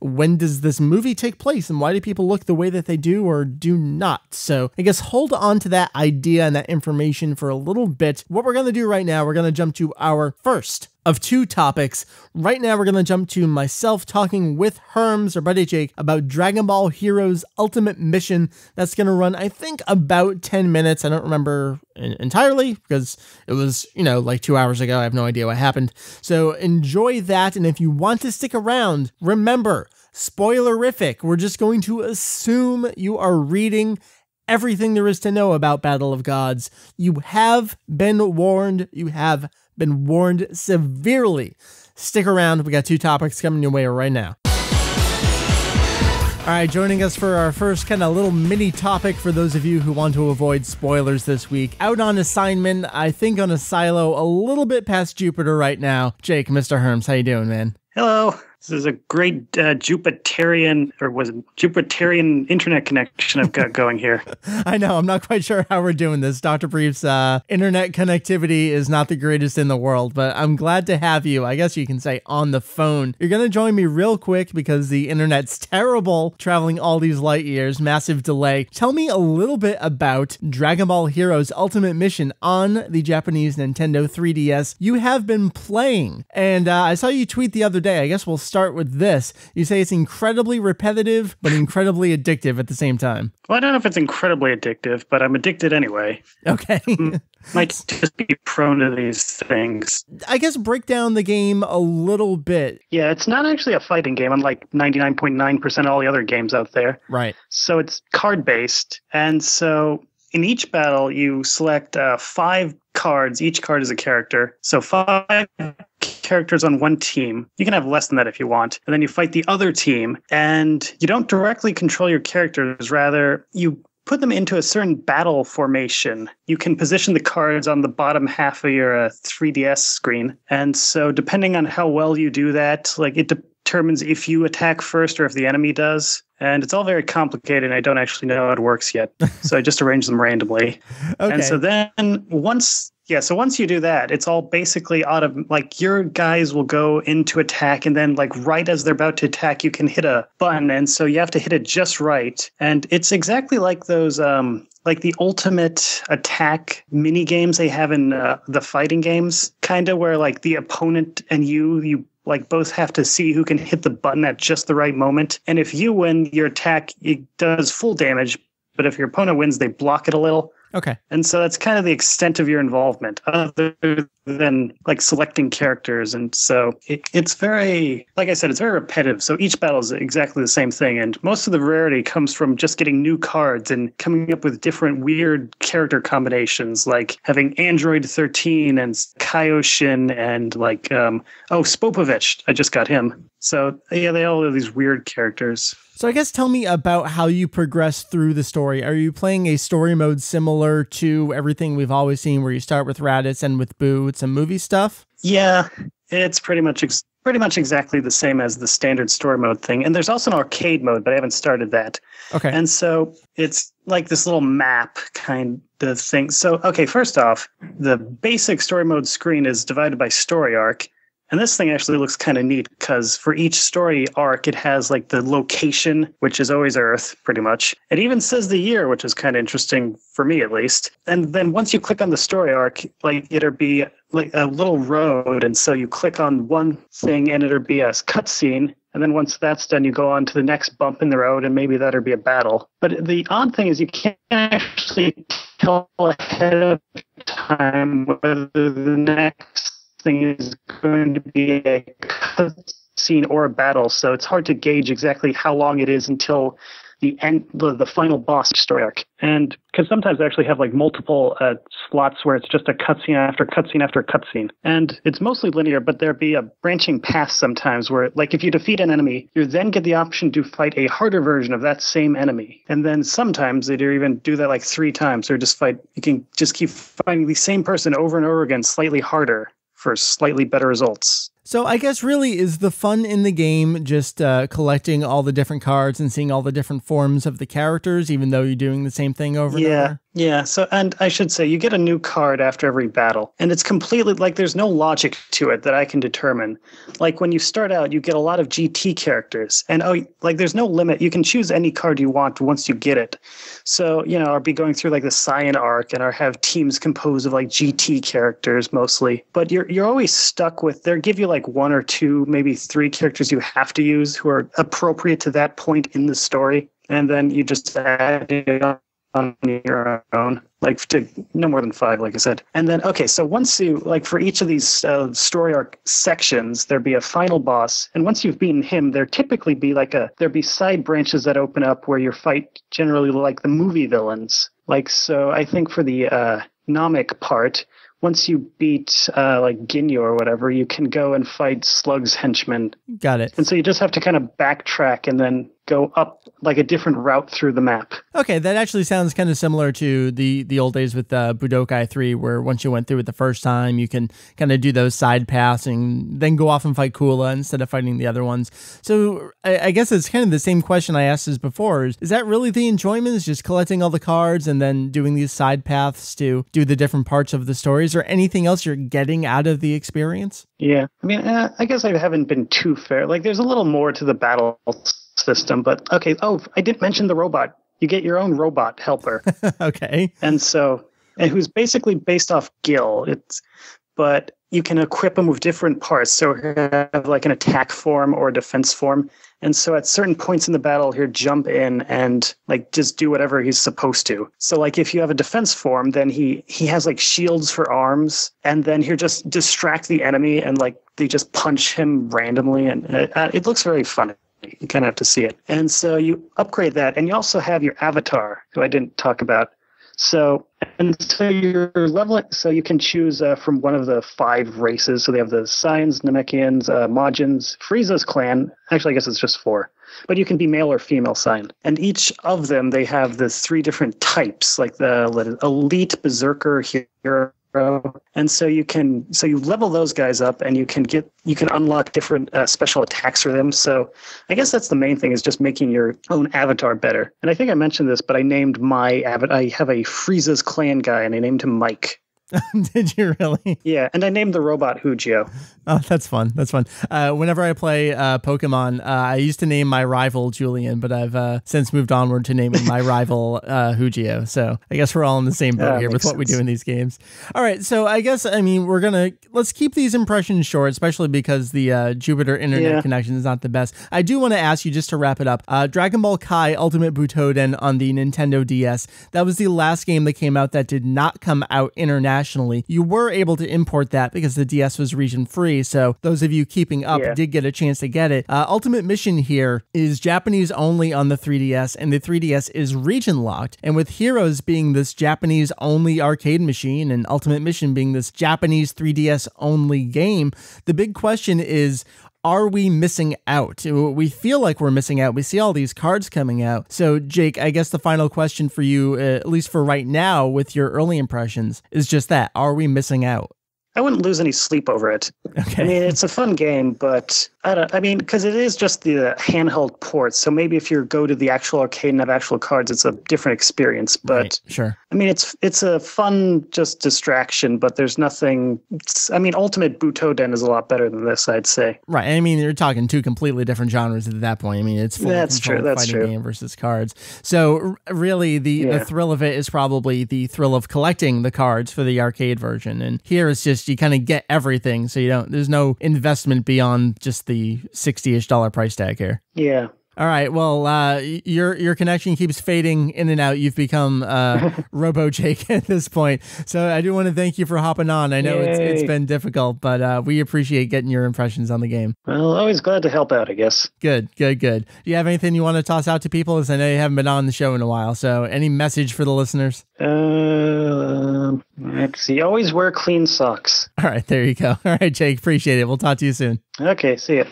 when does this movie take place and why do people look the way that they do or do not? So I guess hold on to that idea and that information for a little bit. What we're going to do right now, we're going to jump to our first of two topics. Right now, we're going to jump to myself talking with Herms, or buddy Jake, about Dragon Ball Heroes Ultimate Mission. That's going to run, I think, about 10 minutes. I don't remember entirely because it was, like 2 hours ago. I have no idea what happened. So enjoy that. And if you want to stick around, remember, spoilerific. We're just going to assume you are reading everything there is to know about Battle of Gods. You have been warned. You have been warned severely. Stick around. We got two topics coming your way right now. All right, joining us for our first kind of little mini topic for those of you who want to avoid spoilers this week. Out on assignment, I think on a silo a little bit past Jupiter right now. Jake, Mr. Herms, how you doing, man? Hello. This is a great Jupiterian internet connection I've got going here. I know. I'm not quite sure how we're doing this. Dr. Brief's internet connectivity is not the greatest in the world, but I'm glad to have you. I guess you can say on the phone. You're going to join me real quick because the internet's terrible traveling all these light years. Massive delay. Tell me a little bit about Dragon Ball Heroes Ultimate Mission on the Japanese Nintendo 3DS. You have been playing, and I saw you tweet the other day. I guess we'll start with this. You say it's incredibly repetitive, but incredibly addictive at the same time. Well, I don't know if it's incredibly addictive, but I'm addicted anyway. Okay. Might just be prone to these things. I guess break down the game a little bit. Yeah, it's not actually a fighting game, unlike 99.9% of all the other games out there. Right. So it's card-based, and so in each battle, you select 5 cards. Each card is a character. So 5 characters on one team. You can have less than that if you want. And then you fight the other team. And you don't directly control your characters. Rather, you put them into a certain battle formation. You can position the cards on the bottom half of your 3DS screen. And so depending on how well you do that, it determines if you attack first or if the enemy does. And it's all very complicated, and I don't actually know how it works yet. So I just arrange them randomly. Okay. And so then once you do that, it's all basically your guys will go into attack, and then right as they're about to attack, you can hit a button. And so you have to hit it just right. And it's exactly like those, the ultimate attack mini games they have in the fighting games, kind of where the opponent and you both have to see who can hit the button at just the right moment. And if you win, your attack, it does full damage. But if your opponent wins, they block it a little. Okay. And so that's kind of the extent of your involvement, other than selecting characters. And so it's very, like I said, it's very repetitive. So each battle is exactly the same thing. And most of the rarity comes from just getting new cards and coming up with different weird character combinations, like having Android 13 and Kaioshin and Spopovich. I just got him. So yeah, they all have these weird characters. So I guess tell me about how you progress through the story. Are you playing a story mode similar to everything we've always seen, where you start with Raditz and with Boo with some movie stuff? Yeah, it's pretty much exactly the same as the standard story mode thing. And there's also an arcade mode, but I haven't started that. Okay. And so it's like this little map kind of thing. So, okay, first off, the basic story mode screen is divided by story arc. And this thing actually looks kind of neat because for each story arc, it has the location, which is always Earth, pretty much. It even says the year, which is kind of interesting for me, at least. And then once you click on the story arc, it'll be a little road. And so you click on one thing and it'll be a cutscene. And then once that's done, you go on to the next bump in the road, and maybe that'll be a battle. But the odd thing is you can't actually tell ahead of time whether the next thing is going to be a cutscene or a battle, so it's hard to gauge exactly how long it is until the end, the final boss story arc. And because sometimes they actually have multiple slots where it's just a cutscene after cutscene after cutscene, and it's mostly linear, but there'd be a branching path sometimes where, if you defeat an enemy, you then get the option to fight a harder version of that same enemy, and then sometimes they do even do that 3 times, or you can just keep fighting the same person over and over again, slightly harder, for slightly better results. So I guess really is the fun in the game just collecting all the different cards and seeing all the different forms of the characters, even though you're doing the same thing over and over? Yeah, so, and I should say, you get a new card after every battle, and it's completely, like, there's no logic to it that I can determine. Like, when you start out, you get a lot of GT characters, and, there's no limit. You can choose any card you want once you get it. So, I'll be going through, like, the Cyan arc, and I'll have teams composed of, like, GT characters, mostly. But you're always stuck with, they'll give you, like, 1 or 2, maybe 3 characters you have to use who are appropriate to that point in the story, and then you just add it on your own, like to no more than 5, like I said. And then, okay, so once you, like for each of these story arc sections, there'd be a final boss. And once you've beaten him, there typically be there'd be side branches that open up where you fight generally like the movie villains. Like, so I think for the Namek part, once you beat like Ginyu or whatever, you can go and fight Slug's henchmen. Got it. And so you just have to kind of backtrack and then go up like a different route through the map. Okay, that actually sounds kind of similar to the old days with Budokai 3, where once you went through it the first time, you can kind of do those side paths and then go off and fight Kula instead of fighting the other ones. So I guess it's kind of the same question I asked as before. Is that really the enjoyment, is just collecting all the cards and then doing these side paths to do the different parts of the stories, or anything else you're getting out of the experience? Yeah, I mean, I guess I haven't been too fair. Like, there's a little more to the battle system, but okay. Oh, I didn't mention the robot. You get your own robot helper. Okay. And who's basically based off Gil. But you can equip him with different parts. So he'll have like an attack form or a defense form. And so at certain points in the battle, he'll jump in and like just do whatever he's supposed to. So like if you have a defense form, then he has like shields for arms, and then he'll just distract the enemy and like they just punch him randomly. And it looks very funny. You kind of have to see it. And so you upgrade that, and you also have your avatar, who I didn't talk about. So you're leveling, so you can choose from one of the 5 races. So they have the Cyans, Namekians, Majins, Frieza's clan. Actually, I guess it's just 4. But you can be male or female Cyan. And each of them, they have the 3 different types, like the elite, berserker, hero. And so you level those guys up, and you can unlock different special attacks for them. So I guess that's the main thing, is just making your own avatar better. And I think I mentioned this, but I named my avatar. I have a Frieza's clan guy, and I named him Mike. Did you really? Yeah, and I named the robot Hujio. Oh, that's fun. That's fun. Whenever I play Pokemon, I used to name my rival Julian, but I've since moved onward to naming my rival Hujio. So I guess we're all in the same boat here with what we do in these games. All right, so I guess, I mean, let's keep these impressions short, especially because the Jupiter internet connection is not the best. I do want to ask you, just to wrap it up, Dragon Ball Kai Ultimate Butoden on the Nintendo DS, that was the last game that came out that did not come out internationally. You were able to import that because the DS was region free, so those of you keeping up did get a chance to get it. Ultimate Mission here is Japanese only on the 3DS, and the 3DS is region locked. And with Heroes being this Japanese only arcade machine and Ultimate Mission being this Japanese 3DS only game, the big question is, are we missing out? We feel like we're missing out. We see all these cards coming out. So, Jake, I guess the final question for you, at least for right now, with your early impressions, is just that. Are we missing out? I wouldn't lose any sleep over it. Okay. I mean, it's a fun game, but because it is just the handheld ports. So maybe if you go to the actual arcade and have actual cards, it's a different experience. But right, sure. I mean, it's a fun just distraction, but there's nothing. Ultimate Butoden is a lot better than this, I'd say. Right. I mean, you're talking 2 completely different genres at that point. I mean, it's full That's true. fighting game versus cards. So really, the thrill of it is probably the thrill of collecting the cards for the arcade version. And here it's just, you kind of get everything, so there's no investment beyond just the $60-ish price tag here. Yeah. All right. Well, your connection keeps fading in and out. You've become Robo Jake at this point. So I do want to thank you for hopping on. I know it's been difficult, but we appreciate getting your impressions on the game. Well, always glad to help out, I guess. Good. Do you have anything you want to toss out to people? As I know you haven't been on the show in a while. So any message for the listeners? Let's see. Always wear clean socks. All right. There you go. All right, Jake. Appreciate it. We'll talk to you soon. Okay. See ya.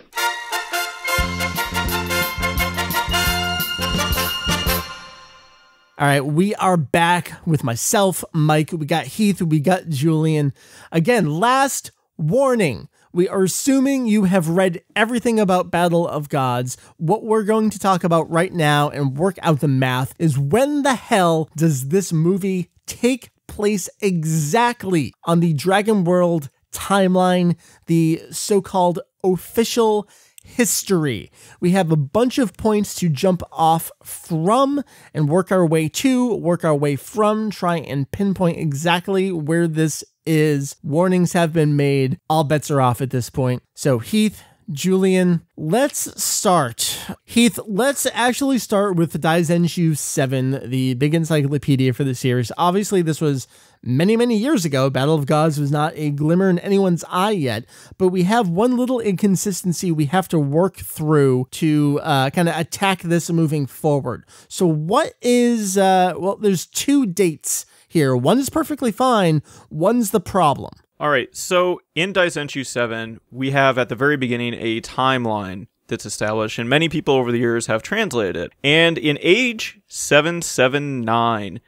All right, we are back with myself, Mike. We got Heath, we got Julian. Again, last warning. We are assuming you have read everything about Battle of Gods. What we're going to talk about right now and work out the math is, when the hell does this movie take place exactly on the Dragon World timeline, the so-called official history. We have a bunch of points to jump off from and work our way to, work our way from, try and pinpoint exactly where this is. Warnings have been made. All bets are off at this point. So Heath, Julian, let's start. Heath, let's actually start with Kanzenshuu 7, the big encyclopedia for the series. Obviously, this was many, many years ago. Battle of Gods was not a glimmer in anyone's eye yet, but we have one little inconsistency we have to work through to kind of attack this moving forward. So what is, well, there's two dates here. One is perfectly fine. One's the problem. All right, so in Kanzenshuu 7, we have at the very beginning a timeline that's established, and many people over the years have translated it. And in age 779,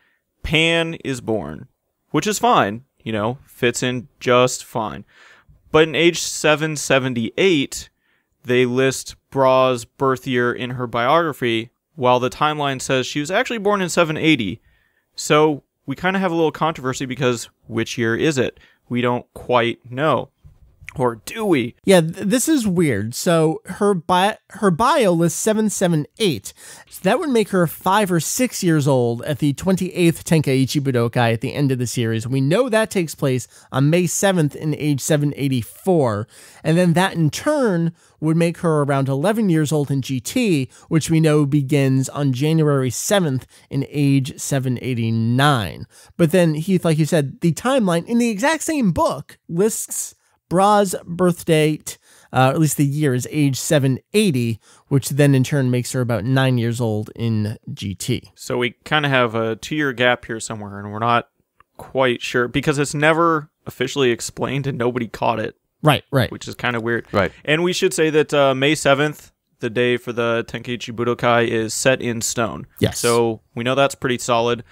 Pan is born, which is fine, you know, fits in just fine. But in age 778, they list Bra's birth year in her biography, while the timeline says she was actually born in 780. So we kind of have a little controversy because which year is it? We don't quite know. Or do we? Yeah, this is weird. So her bio lists 778. So that would make her 5 or 6 years old at the 28th Tenkaichi Budokai at the end of the series. We know that takes place on May 7th in age 784. And then that in turn would make her around 11 years old in GT, which we know begins on January 7th in age 789. But then, Heath, like you said, the timeline in the exact same book lists Bra's birth date, at least the year, is age 780, which then in turn makes her about 9 years old in GT. So we kind of have a 2-year gap here somewhere, and we're not quite sure because it's never officially explained and nobody caught it. Right. Which is kind of weird. Right. And we should say that May 7th, the day for the Tenkaichi Budokai, is set in stone. Yes. So we know that's pretty solid.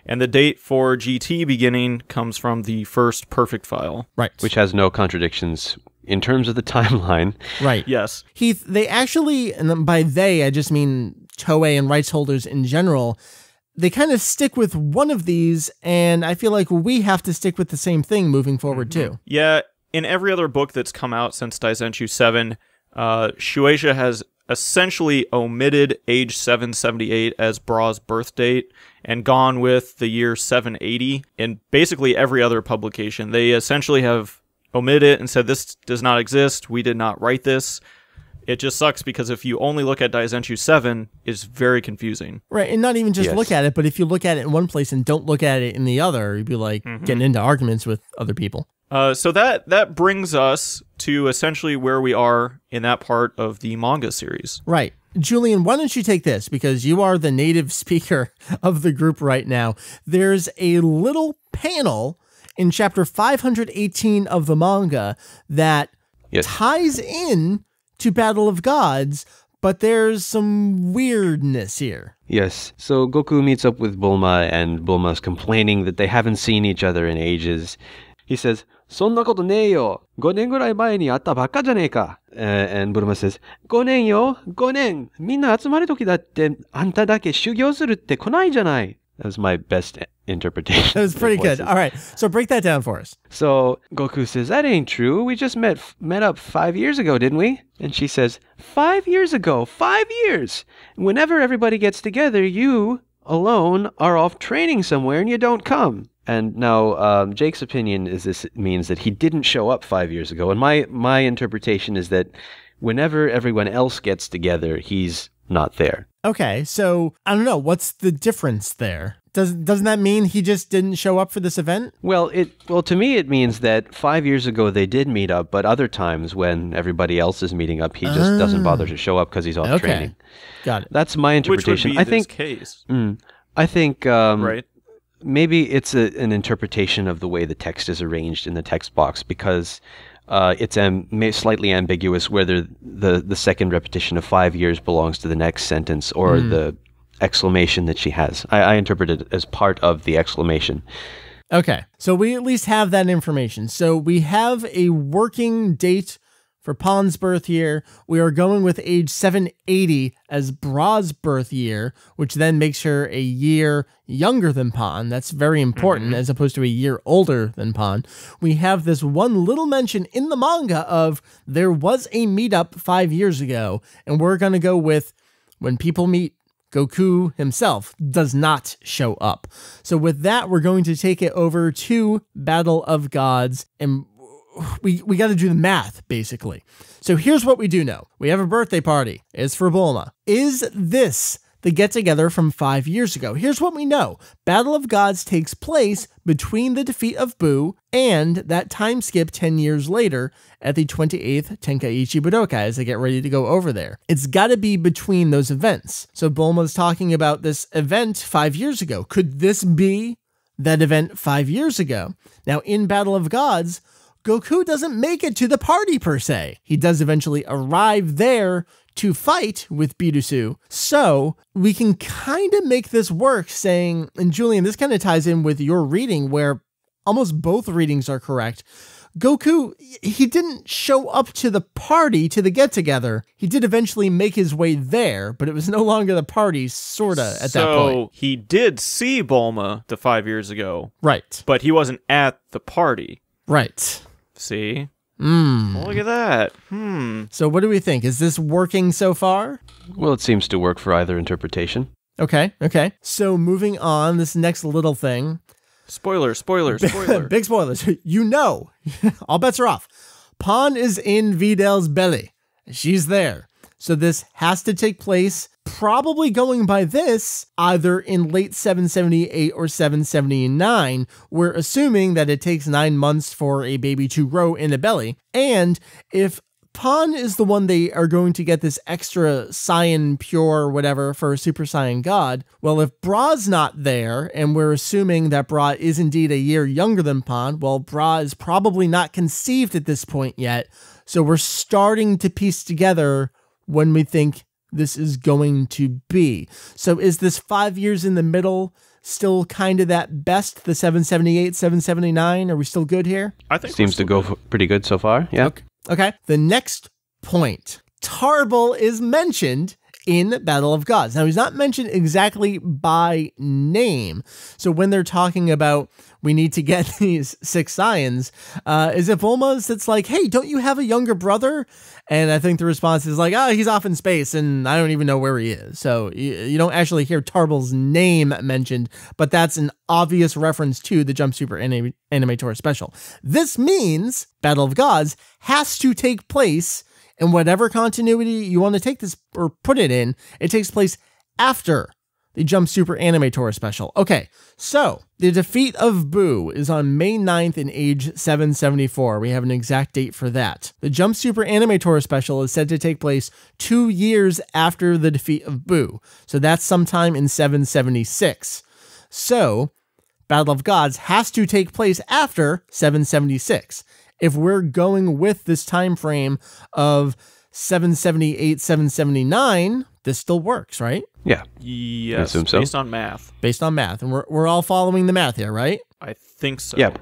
And the date for GT beginning comes from the first perfect file. Right. Which has no contradictions in terms of the timeline. Right. Yes. Heath, they actually, and by they, I just mean Toei and rights holders in general, they kind of stick with one of these, and I feel like we have to stick with the same thing moving forward, too. Yeah. In every other book that's come out since Kanzenshuu 7, Shueisha has essentially omitted age 778 as Bra's birth date and gone with the year 780. In basically every other publication, they essentially have omitted it and said, this does not exist, we did not write this. It just sucks because if you only look at Kanzenshuu 7, it's very confusing. Right, and not even just look at it, but if you look at it in one place and don't look at it in the other, you'd be like getting into arguments with other people. So that brings us to essentially where we are in that part of the manga series. Right. Julian, why don't you take this? Because you are the native speaker of the group right now. There's a little panel in chapter 518 of the manga that ties in to Battle of Gods, but there's some weirdness here. Yes. So Goku meets up with Bulma, and Bulma's complaining that they haven't seen each other in ages. He says, そんなことねえよ。5年ぐらい前に会ったばっかじゃねえか. And Bulma says, 5年よ。5年。みんな集まるときだって、あんただけ修行するって来ないじゃない. That was my best interpretation. That was pretty good. All right. So break that down for us. So Goku says, that ain't true. We just met up 5 years ago, didn't we? And she says, 5 years ago? 5 years. Whenever everybody gets together, you alone are off training somewhere and you don't come. And now Jake's opinion is this means that he didn't show up 5 years ago. And my interpretation is that whenever everyone else gets together, he's not there. Okay, so I don't know. What's the difference there? Doesn't that mean he just didn't show up for this event? Well, to me it means that 5 years ago they did meet up, but other times when everybody else is meeting up, he just doesn't bother to show up because he's off training. Got it. That's my interpretation. Which would be this case. I think right. Maybe it's an interpretation of the way the text is arranged in the text box, because it's slightly ambiguous whether the second repetition of 5 years belongs to the next sentence or the exclamation that she has. I interpret it as part of the exclamation. Okay, so we at least have that information. So we have a working date for Pon's birth year. We are going with age 780 as Bra's birth year, which then makes her a year younger than Pon. That's very important, as opposed to a year older than Pon. We have this one little mention in the manga of there was a meetup 5 years ago, and we're going to go with when people meet, Goku himself does not show up. So with that, we're going to take it over to Battle of Gods, and we got to do the math, basically. So here's what we do know. We have a birthday party. It's for Bulma. Is this the get-together from 5 years ago? Here's what we know. Battle of Gods takes place between the defeat of Buu and that time skip 10 years later at the 28th Tenkaichi Budokai as they get ready to go over there. It's got to be between those events. So Bulma's talking about this event 5 years ago. Could this be that event 5 years ago? Now, in Battle of Gods, Goku doesn't make it to the party per se. He does eventually arrive there to fight with Bidousu. So we can kind of make this work saying, and Julian, this kind of ties in with your reading where almost both readings are correct. Goku, he didn't show up to the party, to the get-together. He did eventually make his way there, but it was no longer the party, sorta, at that point. So he did see Bulma the 5 years ago. Right. But he wasn't at the party. Right. See? Look at that. So what do we think? Is this working so far? Well, it seems to work for either interpretation. Okay. So moving on, this next little thing. Spoiler. Big spoilers. You know, all bets are off. Pon is in Vidal's belly. She's there. So this has to take place, probably going by this, either in late 778 or 779. We're assuming that it takes 9 months for a baby to grow in a belly. And if Pon is the one they are going to get this extra Saiyan pure whatever for a Super Saiyan God, well, if Bra's not there, and we're assuming that Bra is indeed a year younger than Pon, well, Bra is probably not conceived at this point yet. So we're starting to piece together when we think this is going to be. So is this 5 years in the middle still kind of that best, the 778, 779? Are we still good here? I think seems to go pretty good so far. Yeah. Okay. The next point. Tarbell is mentioned in Battle of Gods. Now, he's not mentioned exactly by name. So when they're talking about we need to get these 6 Saiyans, is it Bulma's that's like, hey, don't you have a younger brother? And I think the response is like, oh, he's off in space and I don't even know where he is. So you don't actually hear Tarbell's name mentioned, but that's an obvious reference to the Jump Super Animator special. This means Battle of Gods has to take place in whatever continuity you want to take this or put it in. It takes place after the Jump Super Animator special. Okay, so the defeat of Buu is on May 9th in age 774. We have an exact date for that. The Jump Super Animator special is said to take place 2 years after the defeat of Buu. So that's sometime in 776. So Battle of Gods has to take place after 776. If we're going with this time frame of 778, 779, this still works, right? Yeah. Yes, I assume so. based on math. Based on math. And we're all following the math here, right? I think so. Yep.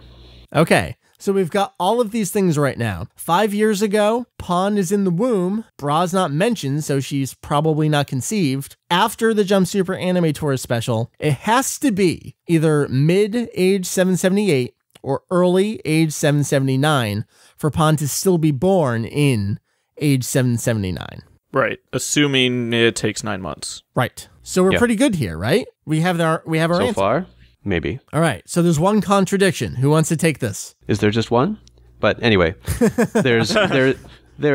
Okay. So we've got all of these things right now. 5 years ago, Pon is in the womb. Bra's not mentioned, so she's probably not conceived. After the Jump Super Animator special, it has to be either mid-age 778 or early age 779 for Pon to still be born in age 779. Right. Assuming it takes 9 months. Right. So we're pretty good here, right? We have our so answer. So far, maybe. All right. So there's one contradiction. Who wants to take this? Is there just one? But anyway, there's there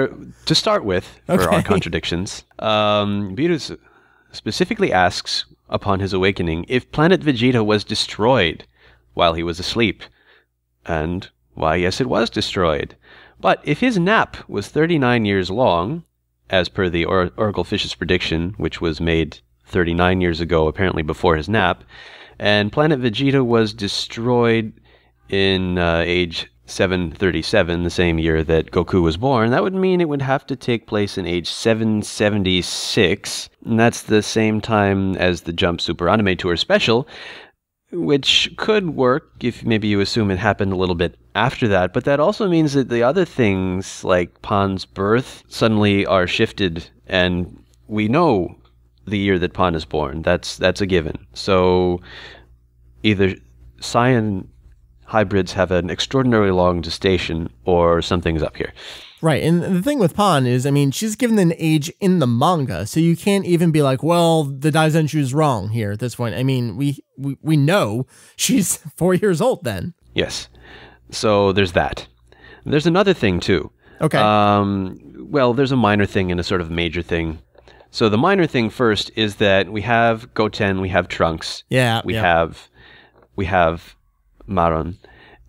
to start with for our contradictions. Beerus specifically asks upon his awakening if planet Vegeta was destroyed while he was asleep. And why, yes, it was destroyed. But if his nap was 39 years long, as per the Oracle Fish's prediction, which was made 39 years ago, apparently before his nap, and planet Vegeta was destroyed in age 737, the same year that Goku was born, that would mean it would have to take place in age 776, and that's the same time as the Jump Super Anime Tour special. which could work if maybe you assume it happened a little bit after that. But that also means that the other things, like Pan's birth, suddenly are shifted, and we know the year that Pan is born. That's a given. So either Saiyan hybrids have an extraordinarily long gestation, or something's up here. Right, and the thing with Pan is, I mean, she's given an age in the manga, so you can't even be like, well, the Daizenshu is wrong here at this point. I mean, we know she's 4 years old then. Yes. So there's that. There's another thing, too. Okay. Well, there's a minor thing and a sort of major thing. So the minor thing first is that we have Goten, we have Trunks. Yeah. We have Maron.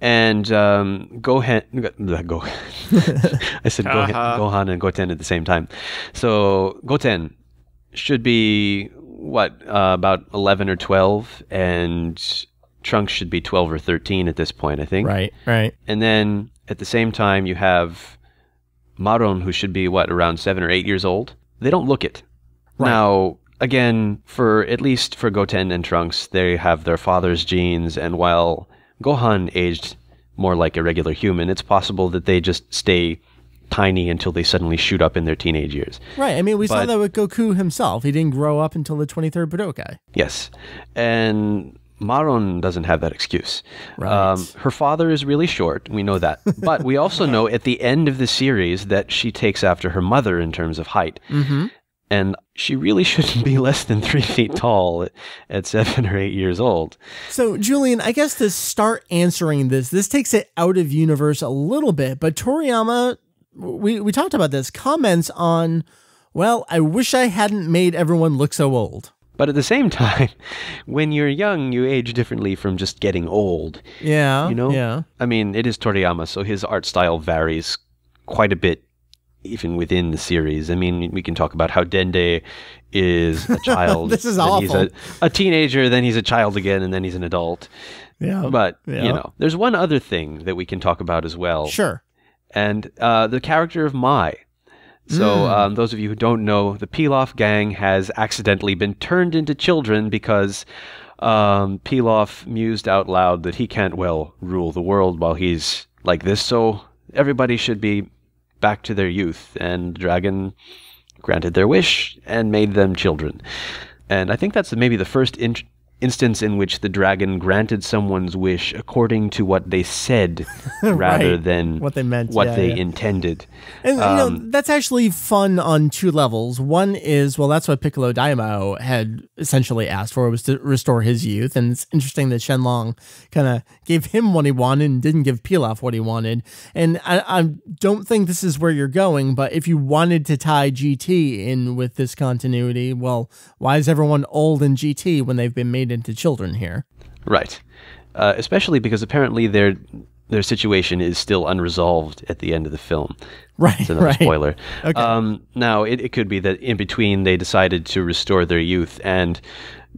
And Gohan, I said Gohan and Goten at the same time. So Goten should be, about 11 or 12, and Trunks should be 12 or 13 at this point, I think. Right. And then at the same time, you have Maron, who should be, around 7 or 8 years old. They don't look it. Right. Now, again, at least for Goten and Trunks, they have their father's genes, and while Gohan aged more like a regular human, it's possible that they just stay tiny until they suddenly shoot up in their teenage years. Right. I mean, we saw that with Goku himself. He didn't grow up until the 23rd Budokai. Yes. And Maron doesn't have that excuse. Right. Her father is really short. We know that. But we also know at the end of the series that she takes after her mother in terms of height. Mm-hmm. And she really shouldn't be less than 3 feet tall at 7 or 8 years old. So, Julian, I guess to start answering this takes it out of universe a little bit, but Toriyama, we talked about this, comments on, well, I wish I hadn't made everyone look so old. But at the same time, when you're young, you age differently from just getting old. Yeah, you know? Yeah. I mean, it is Toriyama, so his art style varies quite a bit even within the series. I mean, we can talk about how Dende is a child. This is awful. He's a teenager, then he's a child again, and then he's an adult. Yeah. But, there's one other thing that we can talk about as well. Sure. And the character of Mai. So those of you who don't know, the Pilaf gang has accidentally been turned into children because Pilaf mused out loud that he can't well rule the world while he's like this. So everybody should be back to their youth, and the dragon granted their wish and made them children. And I think that's maybe the first instance in which the dragon granted someone's wish according to what they said rather than what they meant, they intended. And that's actually fun on two levels. One is, well, that's what Piccolo Daimao had essentially asked for, was to restore his youth. And it's interesting that Shenlong kind of gave him what he wanted and didn't give Pilaf what he wanted. And I don't think this is where you're going, but if you wanted to tie GT in with this continuity, well, why is everyone old in GT when they've been made into children here? Right. Especially because apparently their situation is still unresolved at the end of the film. Right. It's another spoiler. Okay. Now, it could be that in between they decided to restore their youth, and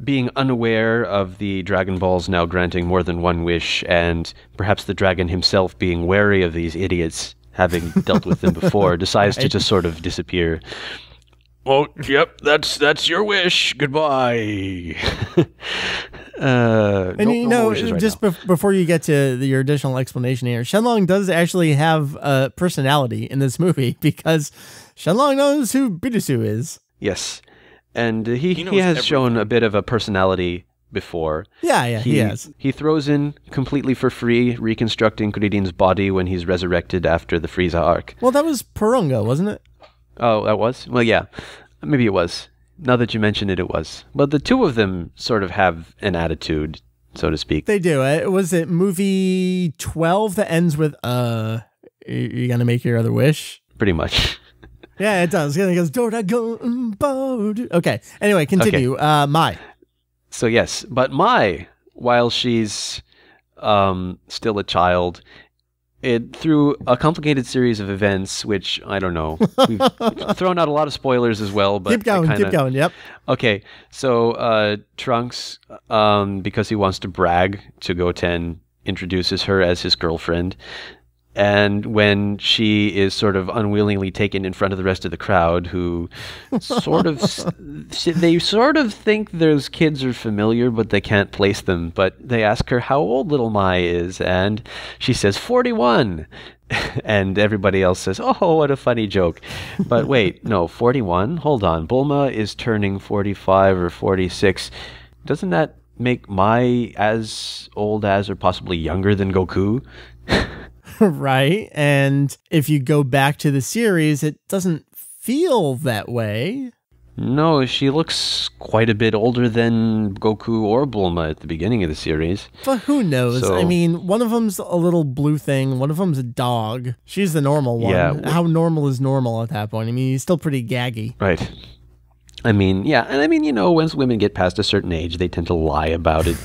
being unaware of the Dragon Balls now granting more than one wish, and perhaps the dragon himself being wary of these idiots, having dealt with them before, decides to just sort of disappear. Well, yep, that's your wish. Goodbye. And just before you get to your additional explanation here, Shenlong does actually have a personality in this movie, because Shenlong knows who Bidousu is. Yes, and he has shown a bit of a personality before. Yeah, he has. He throws in completely for free, reconstructing Kuririn's body when he's resurrected after the Frieza arc. Well, that was Porunga, wasn't it? Oh, that was? Well, yeah. Maybe it was. Now that you mention it, it was. But the two of them sort of have an attitude, so to speak. They do. Was it movie 12 that ends with, you gonna make your other wish? Pretty much. Yeah, it does. It goes, Doragon Board. Okay. Anyway, continue. Okay. Mai. So, yes. But Mai, while she's still a child, through a complicated series of events, which, I don't know, we've thrown out a lot of spoilers as well. But keep going, yep. Okay, so Trunks, because he wants to brag to Goten, introduces her as his girlfriend. And when she is sort of unwillingly taken in front of the rest of the crowd, who they sort of think those kids are familiar, but they can't place them. But they ask her how old little Mai is, and she says 41. And everybody else says, oh, what a funny joke. But wait, no, 41? Hold on. Bulma is turning 45 or 46. Doesn't that make Mai as old as or possibly younger than Goku? Right. And if you go back to the series, it doesn't feel that way. No, she looks quite a bit older than Goku or Bulma at the beginning of the series. But who knows? So, I mean, one of them's a little blue thing. One of them's a dog. She's the normal one. Yeah. How normal is normal at that point? I mean, he's still pretty gaggy. Right. I mean, yeah. And I mean, once women get past a certain age, they tend to lie about it.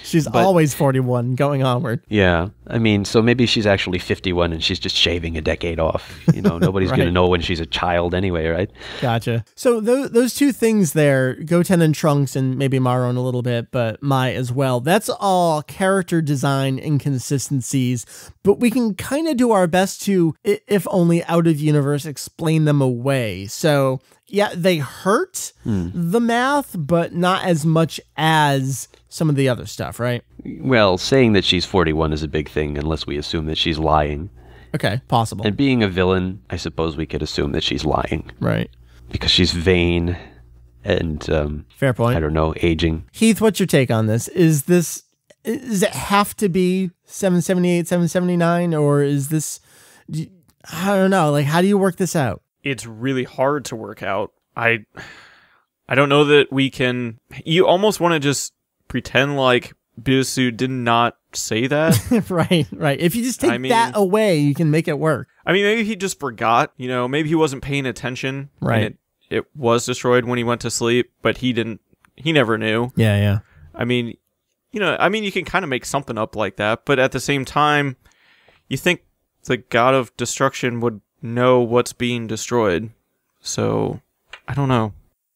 She's always 41 going onward. Yeah. I mean, so maybe she's actually 51 and she's just shaving a decade off. Nobody's Right. going to know when she's a child anyway, right? Gotcha. So those two things there, Goten and Trunks and maybe Maron a little bit, but Mai as well, that's all character design inconsistencies, but we can kind of do our best to, if only out of universe, explain them away. So yeah, they hurt the math, but not as much as some of the other stuff, right? Well, saying that she's 41 is a big thing unless we assume that she's lying. Okay, possible. And being a villain, I suppose we could assume that she's lying. Right. Because she's vain and, fair point. I don't know, aging. Heath, what's your take on this? Does it have to be 778, 779, or is this, I don't know, like, how do you work this out? It's really hard to work out. I don't know that we can. You almost want to just pretend like Bisu did not say that. Right. If you just take that away, you can make it work. I mean, maybe he just forgot. Maybe he wasn't paying attention. Right. And it was destroyed when he went to sleep, but he didn't. He never knew. Yeah. I mean, you can kind of make something up like that, but at the same time, you think the god of destruction would know what's being destroyed. So, I don't know.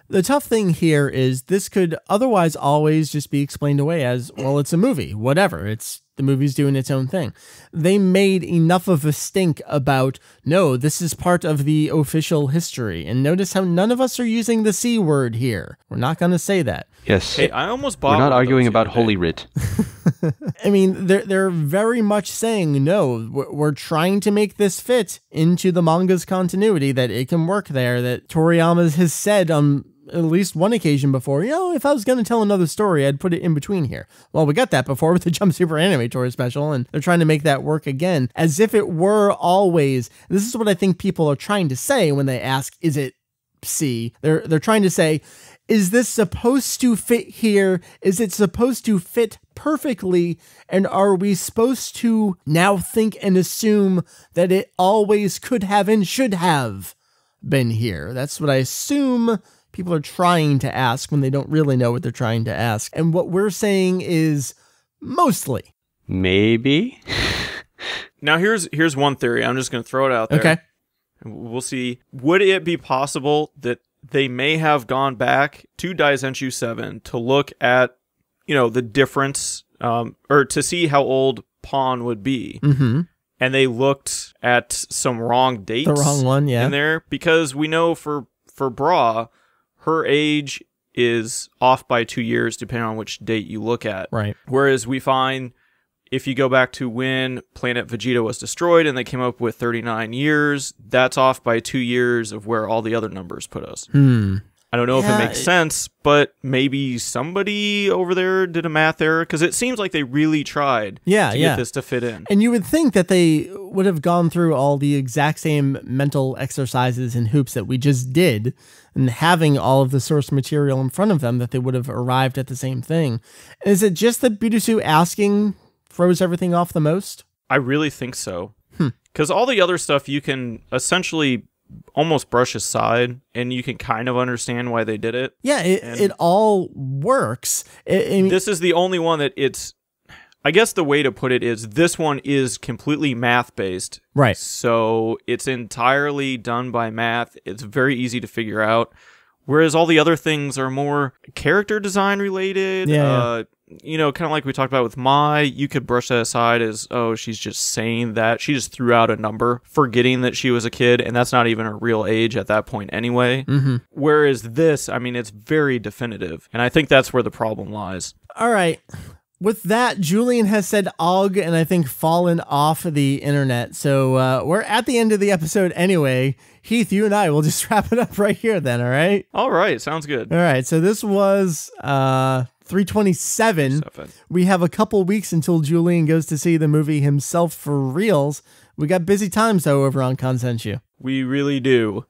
The tough thing here is this could otherwise always just be explained away as, well, it's a movie, whatever. The movie's doing its own thing. They made enough of a stink about, no, this is part of the official history. And notice how none of us are using the C word here. We're not going to say that. Yes. Hey, I almost bought. We're not arguing about Holy Writ. I mean, they're very much saying, no, we're trying to make this fit into the manga's continuity, that it can work there, that Toriyama has said on at least one occasion before, if I was going to tell another story, I'd put it in between here. Well, we got that before with the Jump Super Anime Tour special, and they're trying to make that work again, as if it were always. This is what I think people are trying to say when they ask, is it C? They're trying to say, is this supposed to fit here? Is it supposed to fit perfectly? And are we supposed to now think and assume that it always could have and should have been here? That's what I assume people are trying to ask when they don't really know what they're trying to ask. And what we're saying is mostly. Maybe. Now, here's one theory. I'm just going to throw it out there. Okay. We'll see. Would it be possible that they may have gone back to Kanzenshuu 7 to look at, the difference, or to see how old Pawn would be? Mm-hmm. And they looked at some wrong dates. The wrong one, yeah. In there, because we know for Bra, her age is off by 2 years, depending on which date you look at. Right. Whereas we find, if you go back to when Planet Vegeta was destroyed and they came up with 39 years, that's off by 2 years of where all the other numbers put us. I don't know if it makes sense, but maybe somebody over there did a math error, because it seems like they really tried to get this to fit in. And you would think that they would have gone through all the exact same mental exercises and hoops that we just did, and having all of the source material in front of them, that they would have arrived at the same thing. Is it just that Birusu asking throws everything off the most? I really think so. Because all the other stuff you can essentially almost brush aside, and you can kind of understand why they did it. Yeah, it all works. This is the only one that it's... I guess the way to put it is, this one is completely math-based. Right. So it's entirely done by math. It's very easy to figure out. Whereas all the other things are more character design related. you know, kind of like we talked about with Mai, you could brush that aside as, oh, she's just saying that. She just threw out a number, forgetting that she was a kid, and that's not even her real age at that point anyway. Whereas this, I mean, it's very definitive, and I think that's where the problem lies. All right. With that, Julian has said "og" and I think fallen off the internet. So we're at the end of the episode anyway. Heath, you and I will just wrap it up right here then, all right? All right, sounds good. All right, so this was 327. We have a couple weeks until Julian goes to see the movie himself for reals. We got busy times, though, over on Kanzenshuu. We really do.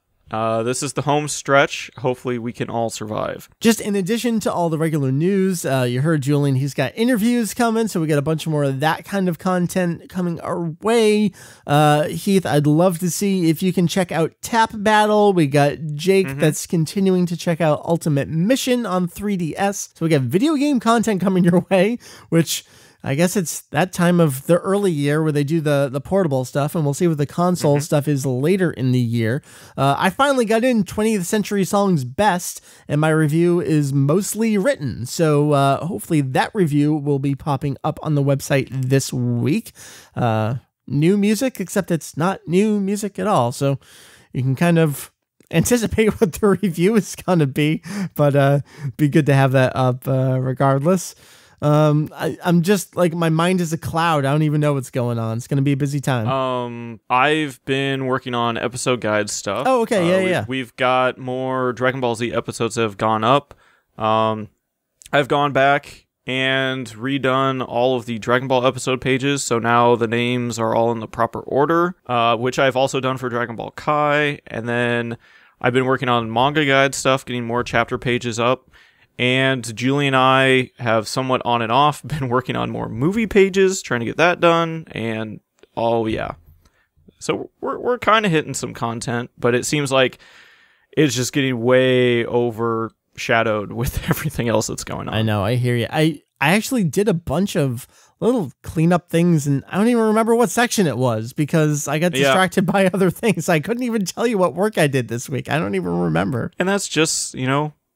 This is the home stretch. Hopefully we can all survive. Just in addition to all the regular news, you heard Julian, he's got interviews coming, so we got a bunch more of that kind of content coming our way. Heath, I'd love to see if you can check out Tap Battle. We got Jake that's continuing to check out Ultimate Mission on 3DS. So we got video game content coming your way, which I guess it's that time of the early year where they do the portable stuff, and we'll see what the console stuff is later in the year. I finally got in 20th Century Songs Best, and my review is mostly written. So hopefully that review will be popping up on the website this week. New music, except it's not new music at all. So you can kind of anticipate what the review is going to be, but be good to have that up regardless. I'm just like, my mind is a cloud. I don't even know what's going on. It's going to be a busy time. I've been working on episode guide stuff. Oh, okay. Yeah. We've got more Dragon Ball Z episodes that have gone up. I've gone back and redone all of the Dragon Ball episode pages. So now the names are all in the proper order, which I've also done for Dragon Ball Kai. And then I've been working on manga guide stuff, getting more chapter pages up. And Julie and I have somewhat on and off been working on more movie pages, trying to get that done. And so we're kind of hitting some content, but it seems like it's just getting way overshadowed with everything else that's going on. I know, I hear you. I actually did a bunch of little cleanup things, and I don't even remember what section it was because I got distracted by other things. I couldn't even tell you what work I did this week. I don't even remember. And that's just,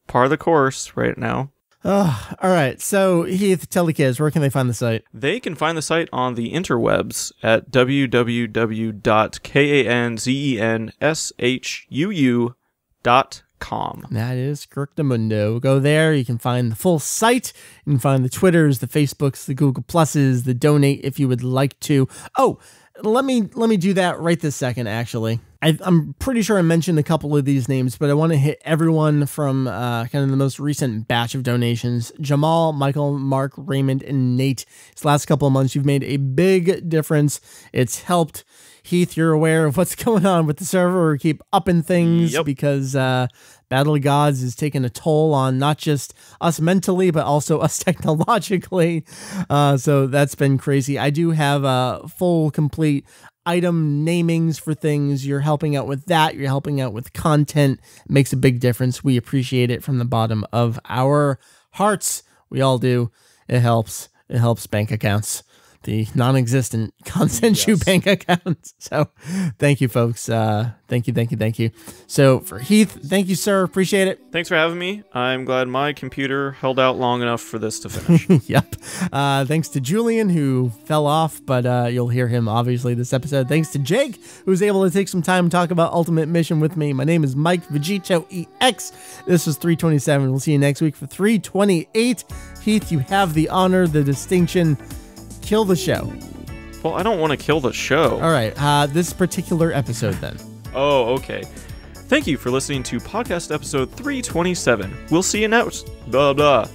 part of the course right now. All right. So, Heath, tell the kids, where can they find the site? They can find the site on the interwebs at www.kanzenshuu.com. That is Correctamundo. Go there. You can find the full site. You can find the Twitters, the Facebooks, the Google Pluses, the donate if you would like to. Oh, let me do that right this second, actually. I'm pretty sure I mentioned a couple of these names, but I want to hit everyone from kind of the most recent batch of donations. Jamal, Michael, Mark, Raymond, and Nate. These last couple of months, you've made a big difference. It's helped. Heath, you're aware of what's going on with the server. We keep upping things because Battle of Gods is taking a toll on not just us mentally, but also us technologically. So that's been crazy. I do have full, complete item namings for things. You're helping out with that. You're helping out with content. It makes a big difference. We appreciate it from the bottom of our hearts. We all do. It helps. It helps bank accounts. The non-existent Kanzenshuu bank accounts. So thank you, folks. Thank you. So for Heath, thank you, sir. Appreciate it. Thanks for having me. I'm glad my computer held out long enough for this to finish. Yep. Thanks to Julian, who fell off, but you'll hear him obviously this episode. Thanks to Jake, who was able to take some time to talk about Ultimate Mission with me. My name is Mike VegettoEX. This was 327. We'll see you next week for 328. Heath, you have the honor, the distinction. Kill the show. Well, I don't want to kill the show. All right. This particular episode, then. Oh, okay. Thank you for listening to podcast episode 327. We'll see you next. Blah, blah.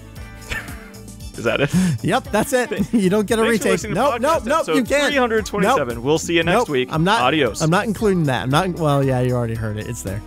Is that it? Yep, that's it. You don't get a retake. Nope, you can't. 327. Nope. We'll see you next week. I'm not. Adios. I'm not including that. Well, yeah, you already heard it. It's there.